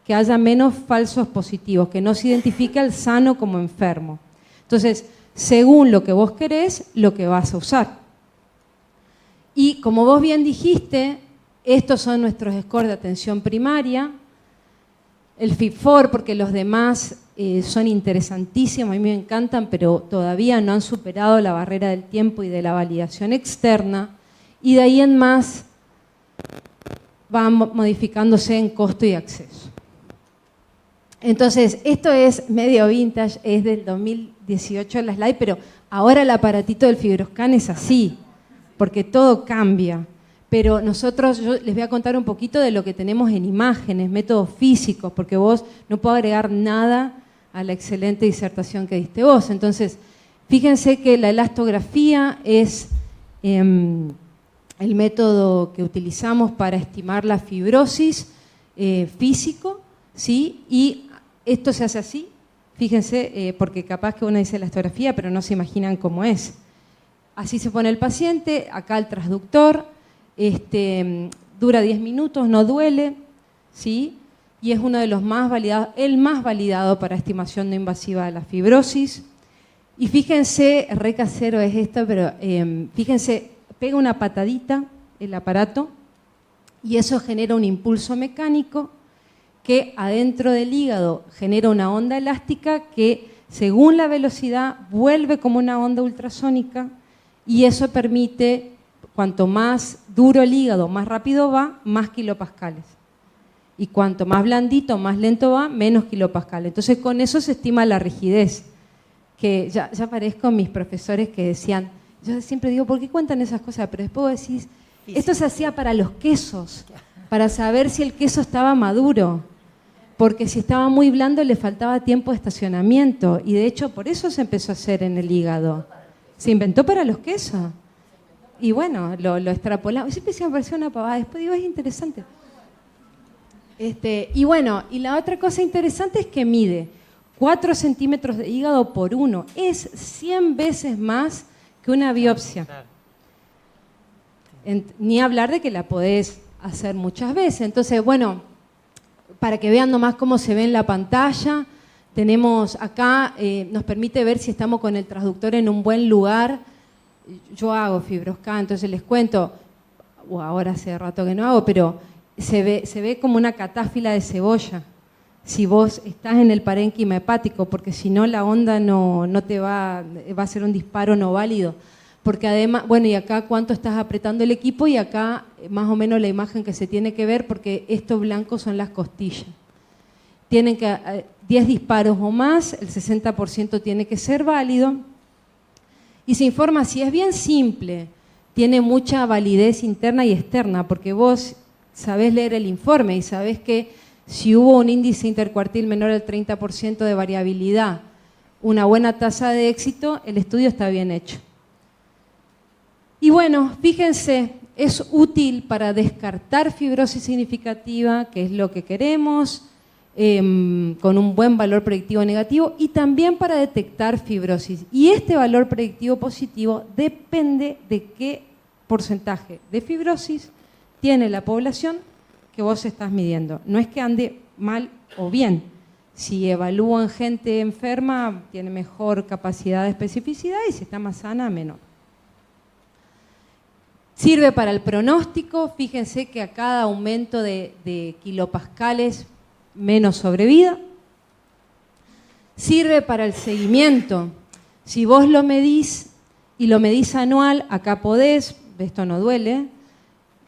que haya menos falsos positivos, que no se identifique al sano como enfermo. Entonces, según lo que vos querés, lo que vas a usar. Y como vos bien dijiste, estos son nuestros scores de atención primaria, el FIB-4, porque los demás son interesantísimos, a mí me encantan, pero todavía no han superado la barrera del tiempo y de la validación externa, y de ahí en más van modificándose en costo y acceso. Entonces, esto es medio vintage, es del 2018 la slide, pero ahora el aparatito del FibroScan es así, porque todo cambia. Pero nosotros, yo les voy a contar un poquito de lo que tenemos en imágenes, métodos físicos, porque vos no puedo agregar nada a la excelente disertación que diste vos. Entonces, fíjense que la elastografía es el método que utilizamos para estimar la fibrosis físico, ¿sí? Y esto se hace así, fíjense, porque capaz que uno dice elastografía, pero no se imaginan cómo es. Así se pone el paciente, acá el transductor, dura 10 minutos, no duele, ¿sí? Y es uno de los más validados, el más validado para estimación no invasiva de la fibrosis. Y fíjense, re casero es esto, pero fíjense, pega una patadita el aparato y eso genera un impulso mecánico que adentro del hígado genera una onda elástica que según la velocidad vuelve como una onda ultrasónica y eso permite, cuanto más duro el hígado, más rápido va, más kilopascales. Y cuanto más blandito, más lento va, menos kilopascales. Entonces con eso se estima la rigidez, que ya parezco mis profesores que decían, yo siempre digo, ¿por qué cuentan esas cosas? Pero después vos decís, esto se hacía para los quesos, para saber si el queso estaba maduro, porque si estaba muy blando le faltaba tiempo de estacionamiento, y de hecho por eso se empezó a hacer en el hígado. Se inventó para los quesos. Y bueno, lo extrapolamos. Siempre se me pareció una pavada, después digo, es interesante. Y bueno, y la otra cosa interesante es que mide 4 centímetros de hígado por 1. Es 100 veces más que una biopsia. Ni hablar de que la podés hacer muchas veces. Entonces, bueno, para que vean nomás cómo se ve en la pantalla, tenemos acá, nos permite ver si estamos con el transductor en un buen lugar. Yo hago FibroScan, entonces les cuento, ahora hace rato que no hago, pero se ve como una catáfila de cebolla si vos estás en el parénquima hepático, porque si no la onda no te va a ser un disparo no válido. Porque además, bueno, y acá cuánto estás apretando el equipo y acá más o menos la imagen que se tiene que ver, porque estos blancos son las costillas. Tienen que 10 disparos o más, el 60% tiene que ser válido. Y se informa, si es bien simple, tiene mucha validez interna y externa, porque vos sabés leer el informe y sabés que si hubo un índice intercuartil menor al 30% de variabilidad, una buena tasa de éxito, el estudio está bien hecho. Y bueno, fíjense, es útil para descartar fibrosis significativa, que es lo que queremos, con un buen valor predictivo negativo, y también para detectar fibrosis. Y este valor predictivo positivo depende de qué porcentaje de fibrosis tiene la población que vos estás midiendo. No es que ande mal o bien. Si evalúan gente enferma, tiene mejor capacidad de especificidad, y si está más sana, menor. Sirve para el pronóstico. Fíjense que a cada aumento de kilopascales, menos sobrevida. Sirve para el seguimiento. Si vos lo medís y lo medís anual, acá podés, esto no duele,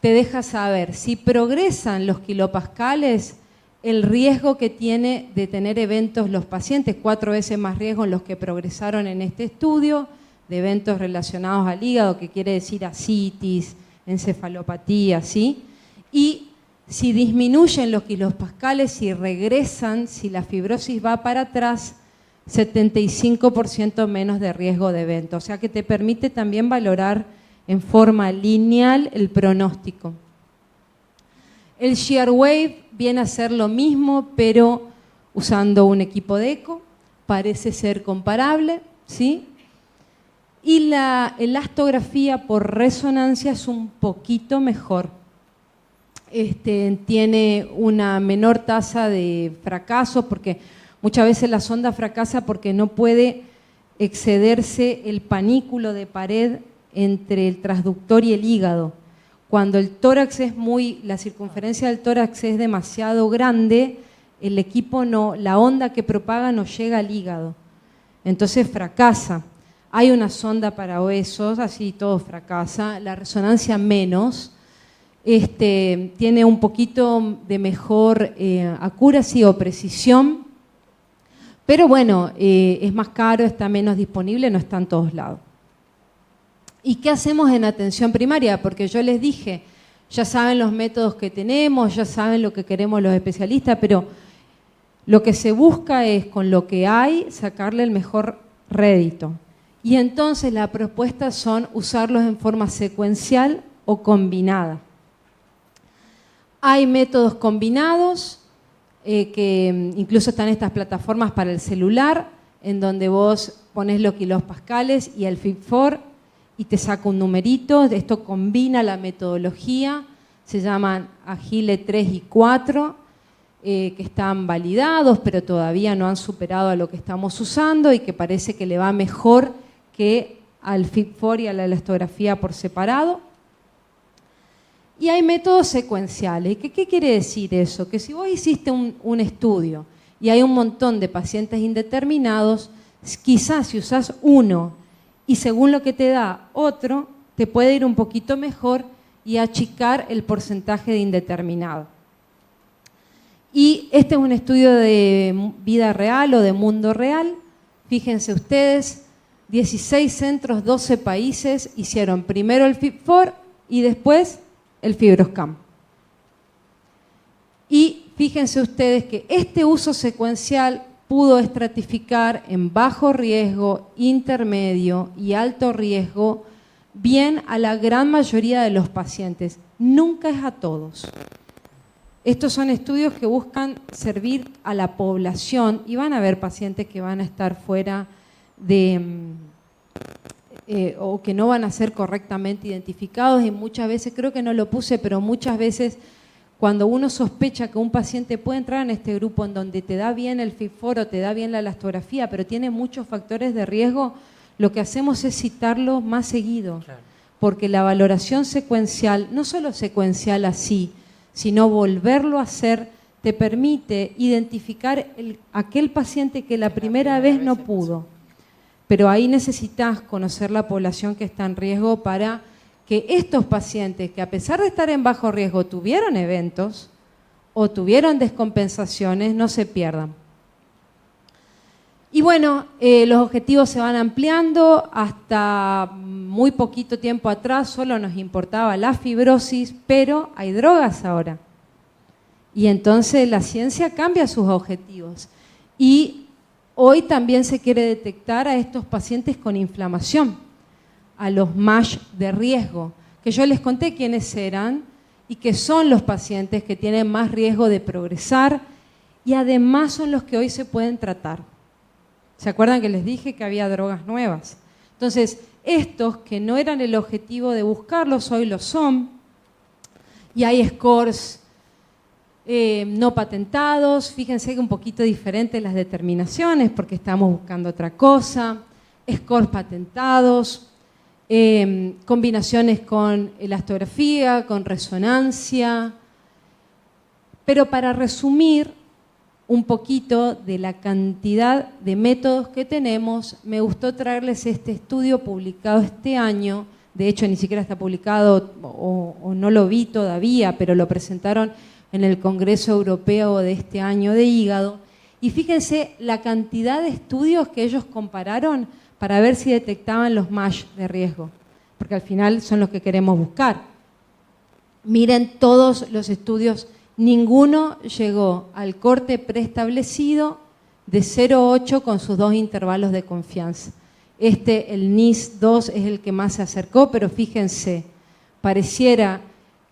te deja saber si progresan los kilopascales, el riesgo que tiene de tener eventos los pacientes, 4 veces más riesgo en los que progresaron en este estudio, de eventos relacionados al hígado, que quiere decir ascitis, encefalopatía, ¿sí? Y si disminuyen los kilopascales, si regresan, si la fibrosis va para atrás, 75% menos de riesgo de evento. O sea que te permite también valorar en forma lineal el pronóstico. El Shear Wave viene a ser lo mismo, pero usando un equipo de eco, parece ser comparable, ¿sí? Y la elastografía por resonancia es un poquito mejor. Tiene una menor tasa de fracaso, porque muchas veces la sonda fracasa porque no puede excederse el panículo de pared entre el transductor y el hígado. Cuando el tórax la circunferencia del tórax es demasiado grande, el equipo la onda que propaga no llega al hígado. Entonces fracasa. Hay una sonda para obesos, así todo fracasa. La resonancia menos. Tiene un poquito de mejor accuracy o precisión, pero bueno, es más caro, está menos disponible, no está en todos lados. ¿Y qué hacemos en atención primaria? Porque yo les dije, ya saben los métodos que tenemos, ya saben lo que queremos los especialistas, pero lo que se busca es, con lo que hay, sacarle el mejor rédito. Y entonces las propuestas son usarlos en forma secuencial o combinada. Hay métodos combinados, que incluso están estas plataformas para el celular, en donde vos pones los kilopascales y el FIB-4 y te saca un numerito. Esto combina la metodología, se llaman Agile 3 y 4, que están validados, pero todavía no han superado a lo que estamos usando y que parece que le va mejor que al FIB-4 y a la elastografía por separado. Y hay métodos secuenciales. ¿Qué quiere decir eso? Que si vos hiciste un estudio y hay un montón de pacientes indeterminados, quizás si usás uno y según lo que te da otro, te puede ir un poquito mejor y achicar el porcentaje de indeterminado. Y este es un estudio de vida real o de mundo real. Fíjense ustedes, 16 centros, 12 países hicieron primero el FIB-4 y después el FibroScan. Y fíjense ustedes que este uso secuencial pudo estratificar en bajo riesgo, intermedio y alto riesgo bien a la gran mayoría de los pacientes. Nunca es a todos. Estos son estudios que buscan servir a la población y van a haber pacientes que van a estar fuera o que no van a ser correctamente identificados, y muchas veces, creo que no lo puse, pero muchas veces cuando uno sospecha que un paciente puede entrar en este grupo en donde te da bien el FIB-4 o te da bien la elastografía, pero tiene muchos factores de riesgo, lo que hacemos es citarlo más seguido, claro. Porque la valoración secuencial, no solo secuencial así, sino volverlo a hacer, te permite identificar aquel paciente que la primera vez no pudo. Pero ahí necesitas conocer la población que está en riesgo para que estos pacientes que a pesar de estar en bajo riesgo tuvieron eventos o tuvieron descompensaciones, no se pierdan. Y bueno, los objetivos se van ampliando. Hasta muy poquito tiempo atrás solo nos importaba la fibrosis, pero hay drogas ahora. Y entonces la ciencia cambia sus objetivos. Y hoy también se quiere detectar a estos pacientes con inflamación, a los MASH de riesgo, que yo les conté quiénes eran y que son los pacientes que tienen más riesgo de progresar y además son los que hoy se pueden tratar. ¿Se acuerdan que les dije que había drogas nuevas? Entonces, estos que no eran el objetivo de buscarlos, hoy lo son, y hay scores no patentados. Fíjense que un poquito diferentes las determinaciones porque estamos buscando otra cosa, scores patentados, combinaciones con elastografía, con resonancia. Pero para resumir un poquito de la cantidad de métodos que tenemos, me gustó traerles este estudio publicado este año. De hecho, ni siquiera está publicado o no lo vi todavía, pero lo presentaron en el Congreso Europeo de este año de hígado. Y fíjense la cantidad de estudios que ellos compararon para ver si detectaban los MASH de riesgo, porque al final son los que queremos buscar. Miren todos los estudios, ninguno llegó al corte preestablecido de 0,8 con sus 2 intervalos de confianza. El NIS-2 es el que más se acercó, pero fíjense, pareciera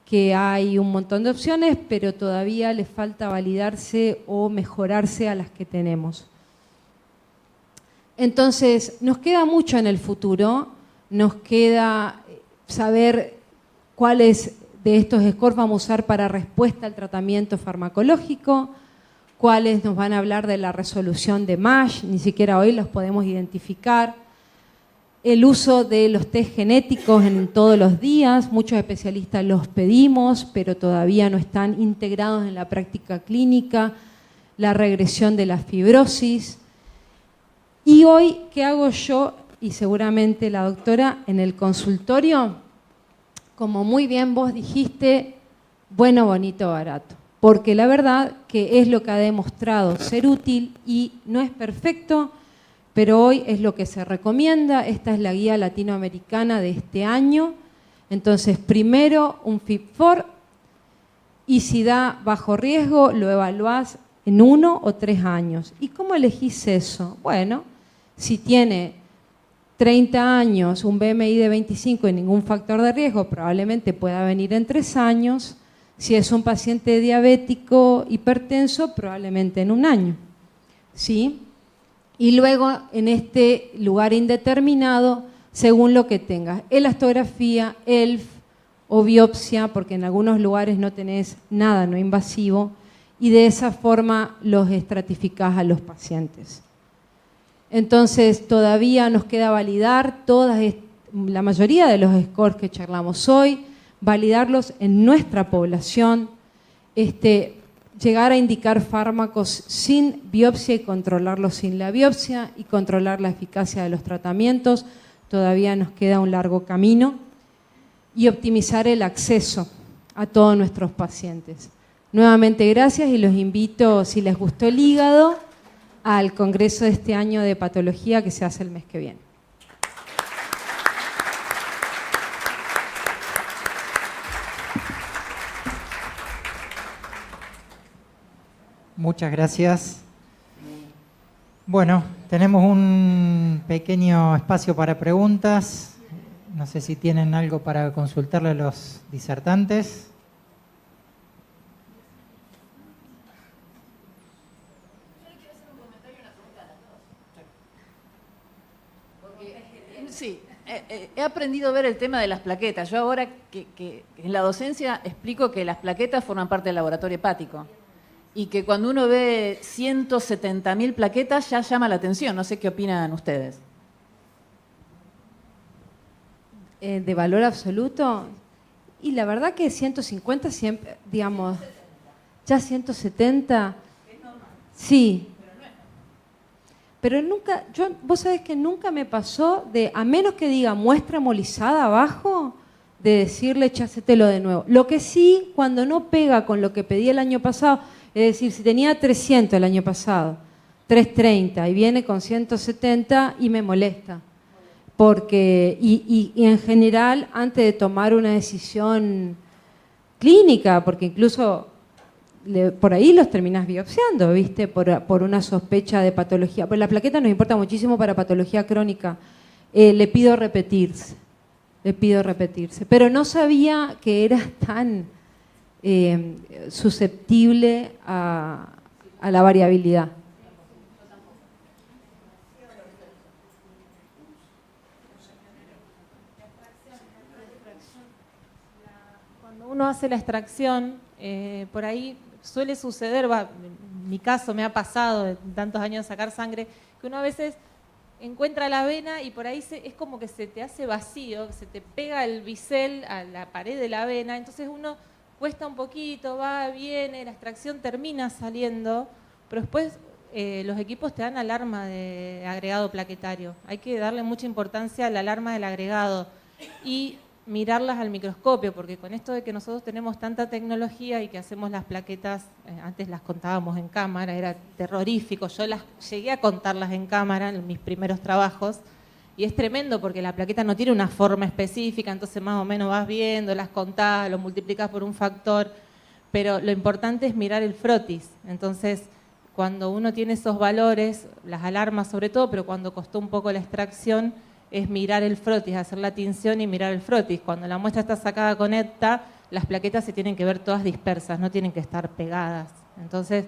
que hay un montón de opciones, pero todavía les falta validarse o mejorarse a las que tenemos. Entonces, nos queda mucho en el futuro, nos queda saber cuáles de estos scores vamos a usar para respuesta al tratamiento farmacológico, cuáles nos van a hablar de la resolución de MASH, ni siquiera hoy los podemos identificar. El uso de los test genéticos en todos los días, muchos especialistas los pedimos, pero todavía no están integrados en la práctica clínica, la regresión de la fibrosis. Y hoy, ¿qué hago yo? Y seguramente la doctora en el consultorio, como muy bien vos dijiste, bueno, bonito, barato. Porque la verdad que es lo que ha demostrado ser útil y no es perfecto, pero hoy es lo que se recomienda. Esta es la guía latinoamericana de este año. Entonces, primero un FIB-4 y si da bajo riesgo lo evaluás en 1 o 3 años. ¿Y cómo elegís eso? Bueno, si tiene 30 años, un BMI de 25 y ningún factor de riesgo, probablemente pueda venir en 3 años. Si es un paciente diabético, hipertenso, probablemente en 1 año. ¿Sí? Y luego, en este lugar indeterminado, según lo que tengas, elastografía, ELF o biopsia, porque en algunos lugares no tenés nada no invasivo, y de esa forma los estratificás a los pacientes. Entonces, todavía nos queda validar la mayoría de los scores que charlamos hoy, validarlos en nuestra población, llegar a indicar fármacos sin biopsia y controlarlos sin la biopsia y controlar la eficacia de los tratamientos. Todavía nos queda un largo camino. Y optimizar el acceso a todos nuestros pacientes. Nuevamente gracias y los invito, si les gustó el hígado, al congreso de este año de patología que se hace el mes que viene. Muchas gracias. Bueno, tenemos un pequeño espacio para preguntas. No sé si tienen algo para consultarle a los disertantes. Sí, he aprendido a ver el tema de las plaquetas. Yo ahora que en la docencia explico que las plaquetas forman parte del laboratorio hepático y que cuando uno ve 170.000 plaquetas ya llama la atención. No sé qué opinan ustedes. De valor absoluto, y la verdad que 150 siempre, digamos, ya 170, sí. Pero nunca, vos sabés que nunca me pasó de, a menos que diga muestra hemolizada abajo, de decirle echásetelo de nuevo. Lo que sí, cuando no pega con lo que pedí el año pasado, es decir, si tenía 300 el año pasado, 330 y viene con 170 y me molesta. Porque, y en general, antes de tomar una decisión clínica, porque incluso por ahí los terminás biopsiando, ¿viste? Por una sospecha de patología. Pues la plaqueta nos importa muchísimo para patología crónica. Le pido repetirse. Pero no sabía que era tan susceptible a la variabilidad. Cuando uno hace la extracción, por ahí suele suceder, en mi caso me ha pasado de tantos años sacar sangre, que uno a veces encuentra la vena y por ahí es como que se te hace vacío, se te pega el bisel a la pared de la vena, entonces uno cuesta un poquito, va, viene, la extracción termina saliendo, pero después los equipos te dan alarma de agregado plaquetario. Hay que darle mucha importancia a la alarma del agregado. Y mirarlas al microscopio, porque con esto de que nosotros tenemos tanta tecnología y que hacemos las plaquetas, antes las contábamos en cámara, era terrorífico, yo las llegué a contarlas en cámara en mis primeros trabajos, y es tremendo porque la plaqueta no tiene una forma específica, entonces más o menos vas viendo, las contás, lo multiplicás por un factor, pero lo importante es mirar el frotis. Entonces, cuando uno tiene esos valores, las alarmas sobre todo, pero cuando costó un poco la extracción, es mirar el frotis, hacer la tinción y mirar el frotis. Cuando la muestra está sacada con EPTA, las plaquetas se tienen que ver todas dispersas, no tienen que estar pegadas. Entonces,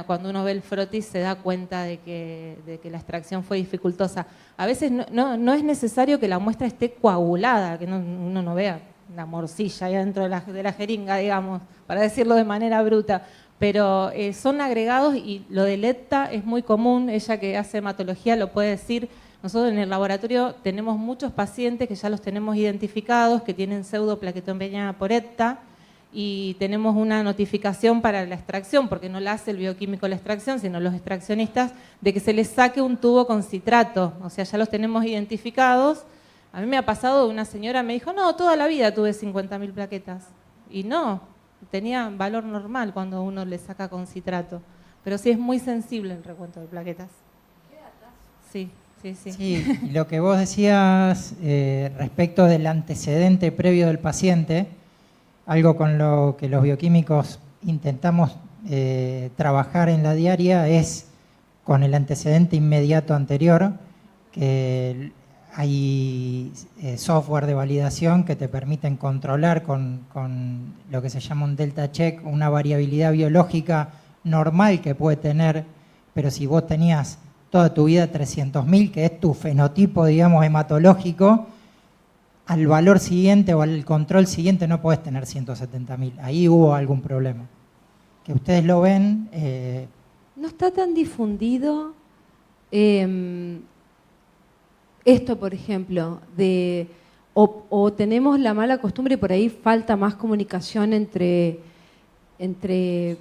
cuando uno ve el frotis se da cuenta de que la extracción fue dificultosa. A veces no es necesario que la muestra esté coagulada, que uno no vea la morcilla ahí dentro de la jeringa, digamos, para decirlo de manera bruta. Pero son agregados y lo del EPTA es muy común, ella que hace hematología lo puede decir. Nosotros en el laboratorio tenemos muchos pacientes que ya los tenemos identificados, que tienen pseudoplaquetopenía por EPTA, y tenemos una notificación para la extracción, porque no la hace el bioquímico la extracción, sino los extraccionistas, de que se les saque un tubo con citrato. O sea, ya los tenemos identificados. A mí me ha pasado, una señora me dijo, no, toda la vida tuve 50.000 plaquetas. Y no, tenía valor normal cuando uno le saca con citrato. Pero sí es muy sensible el recuento de plaquetas. Sí. Sí, y lo que vos decías respecto del antecedente previo del paciente, algo con lo que los bioquímicos intentamos trabajar en la diaria es con el antecedente inmediato anterior, que hay software de validación que te permiten controlar con lo que se llama un delta check, una variabilidad biológica normal que puede tener, pero si vos tenías toda tu vida 300.000, que es tu fenotipo, digamos, hematológico, al valor siguiente o al control siguiente no podés tener 170.000. Ahí hubo algún problema. Que ustedes lo ven. No está tan difundido esto, por ejemplo, o tenemos la mala costumbre y por ahí falta más comunicación entre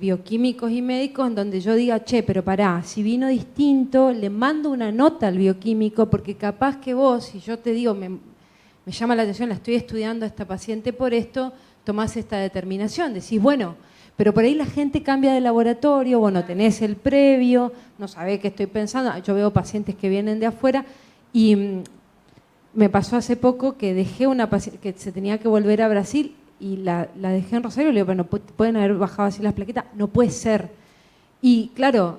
bioquímicos y médicos, en donde yo diga, che, pero pará, si vino distinto, le mando una nota al bioquímico, porque capaz que vos, si yo te digo, me llama la atención, la estoy estudiando a esta paciente por esto, tomás esta determinación, decís, bueno, pero por ahí la gente cambia de laboratorio, bueno, tenés el previo, no sabés qué estoy pensando, yo veo pacientes que vienen de afuera, y me pasó hace poco que dejé una paciente que se tenía que volver a Brasil, y la dejé en Rosario y le digo, bueno, pueden haber bajado así las plaquetas, no puede ser. Y claro,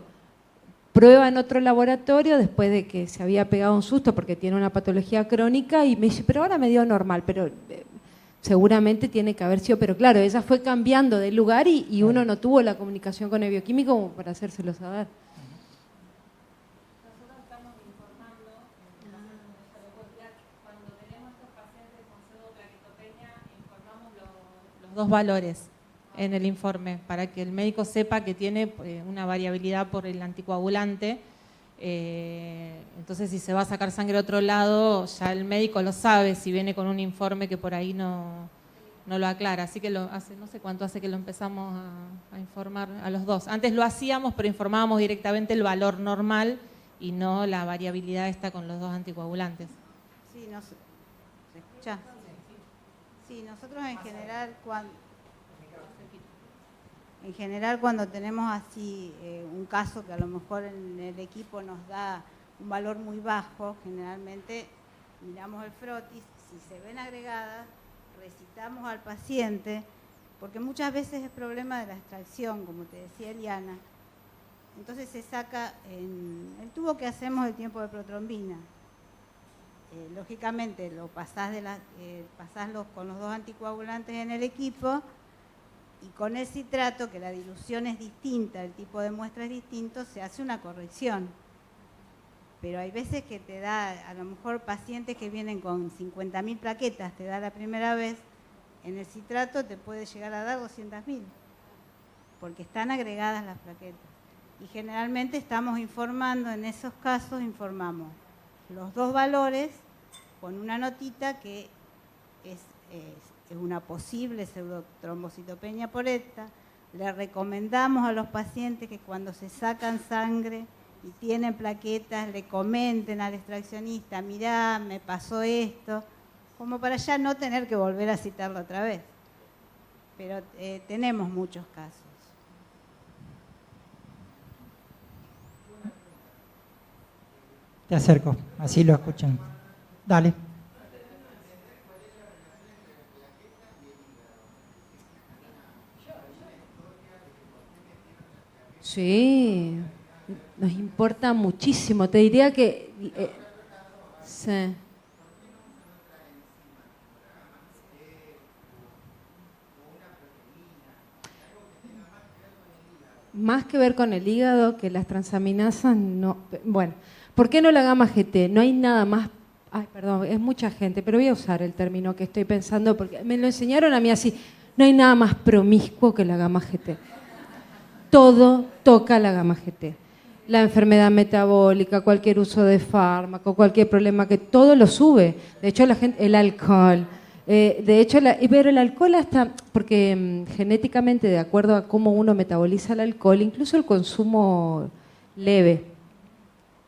prueba en otro laboratorio después de que se había pegado un susto porque tiene una patología crónica y me dice, pero ahora me dio normal, pero seguramente tiene que haber sido, pero claro, ella fue cambiando de lugar y uno no tuvo la comunicación con el bioquímico como para hacérselo saber. Dos valores en el informe para que el médico sepa que tiene una variabilidad por el anticoagulante. Entonces, si se va a sacar sangre a otro lado, ya el médico lo sabe si viene con un informe que por ahí no lo aclara. Así que no sé cuánto hace que lo empezamos a informar a los dos. Antes lo hacíamos, pero informábamos directamente el valor normal y no la variabilidad esta con los dos anticoagulantes. Sí, ¿se escucha? Sí, nosotros en general cuando tenemos así un caso que a lo mejor en el equipo nos da un valor muy bajo, generalmente miramos el frotis, si se ven agregadas, recitamos al paciente, porque muchas veces es problema de la extracción, como te decía Eliana. Entonces se saca en el tubo que hacemos el tiempo de protrombina. Lógicamente lo pasás con los dos anticoagulantes en el equipo y con el citrato, que la dilución es distinta, el tipo de muestra es distinto, se hace una corrección. Pero hay veces que te da, a lo mejor pacientes que vienen con 50.000 plaquetas, te da la primera vez, en el citrato te puede llegar a dar 200.000, porque están agregadas las plaquetas. Y generalmente estamos informando, en esos casos informamos los dos valores con una notita que es una posible pseudotrombocitopenia por EPTA. Le recomendamos a los pacientes que cuando se sacan sangre y tienen plaquetas, le comenten al extraccionista, mirá, me pasó esto, como para ya no tener que volver a citarlo otra vez. Pero tenemos muchos casos. Te acerco, así lo escuchan. Dale. Sí, nos importa muchísimo. Te diría que... sí. Más que ver con el hígado, que las transaminasas no... Bueno, ¿por qué no la gamma GT? No hay nada más... Ay, perdón, es mucha gente, pero voy a usar el término que estoy pensando porque me lo enseñaron a mí así. No hay nada más promiscuo que la gamma GT. Todo toca la gamma GT. La enfermedad metabólica, cualquier uso de fármaco, cualquier problema, que todo lo sube. De hecho, la gente, el alcohol... de hecho, pero el alcohol hasta, porque genéticamente, de acuerdo a cómo uno metaboliza el alcohol, incluso el consumo leve,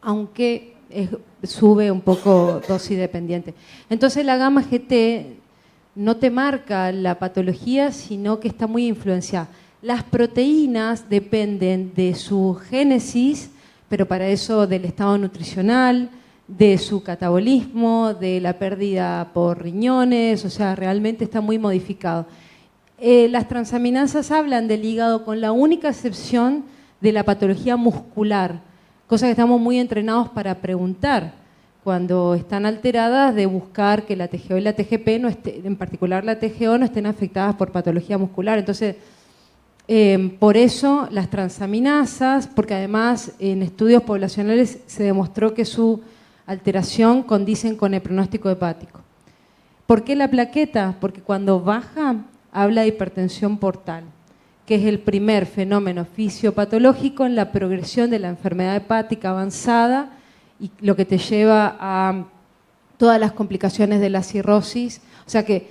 aunque sube un poco dosis dependiente. Entonces la gamma GT no te marca la patología, sino que está muy influenciada. Las proteínas dependen de su génesis, pero para eso del estado nutricional, de su catabolismo, de la pérdida por riñones, o sea, realmente está muy modificado. Las transaminasas hablan del hígado con la única excepción de la patología muscular, cosa que estamos muy entrenados para preguntar cuando están alteradas, de buscar que la TGO y la TGP, no esté, en particular la TGO, no estén afectadas por patología muscular. Entonces, por eso las transaminasas, porque además en estudios poblacionales se demostró que su alteración condicen con el pronóstico hepático. ¿Por qué la plaqueta? Porque cuando baja habla de hipertensión portal, que es el primer fenómeno fisiopatológico en la progresión de la enfermedad hepática avanzada y lo que te lleva a todas las complicaciones de la cirrosis. O sea que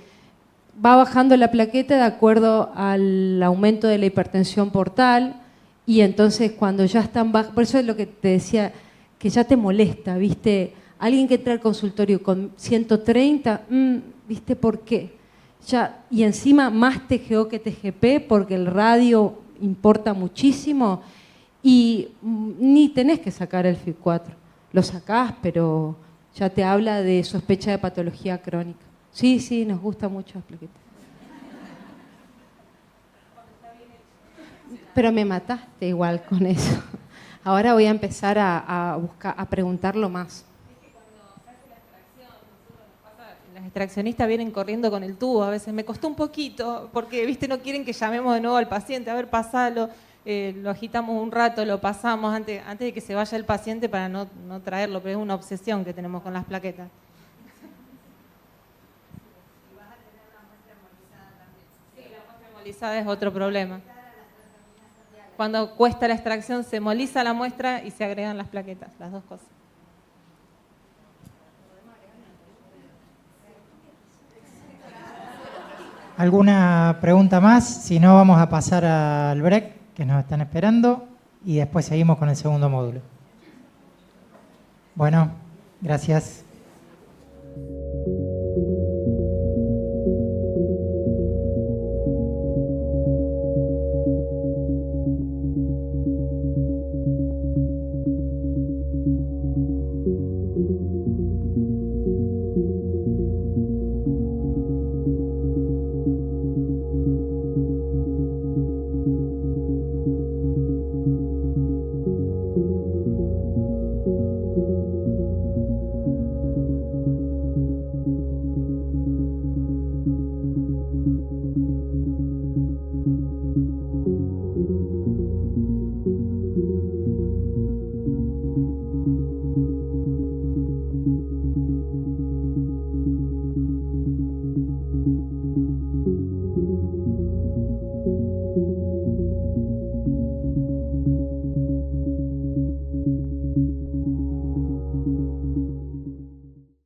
va bajando la plaqueta de acuerdo al aumento de la hipertensión portal y entonces cuando ya están bajas, por eso es lo que te decía, que ya te molesta, ¿viste? Alguien que entra al consultorio con 130, ¿viste por qué? Ya, y encima más TGO que TGP, porque el radio importa muchísimo, y ni tenés que sacar el FIB4. Lo sacás, pero ya te habla de sospecha de patología crónica. Sí, sí, nos gusta mucho las plaquetas. Pero me mataste igual con eso. Ahora voy a empezar a buscar, a preguntarlo más. Las extraccionistas vienen corriendo con el tubo, a veces me costó un poquito, porque viste no quieren que llamemos de nuevo al paciente, a ver, pasalo, lo agitamos un rato, lo pasamos antes de que se vaya el paciente para no traerlo, pero es una obsesión que tenemos con las plaquetas. ¿Y vas a tener la muestra hemolizada también? Sí, la muestra hemolizada es otro problema. Cuando cuesta la extracción se hemoliza la muestra y se agregan las plaquetas, las dos cosas. ¿Alguna pregunta más? Si no, vamos a pasar al break, que nos están esperando, y después seguimos con el segundo módulo. Bueno, gracias.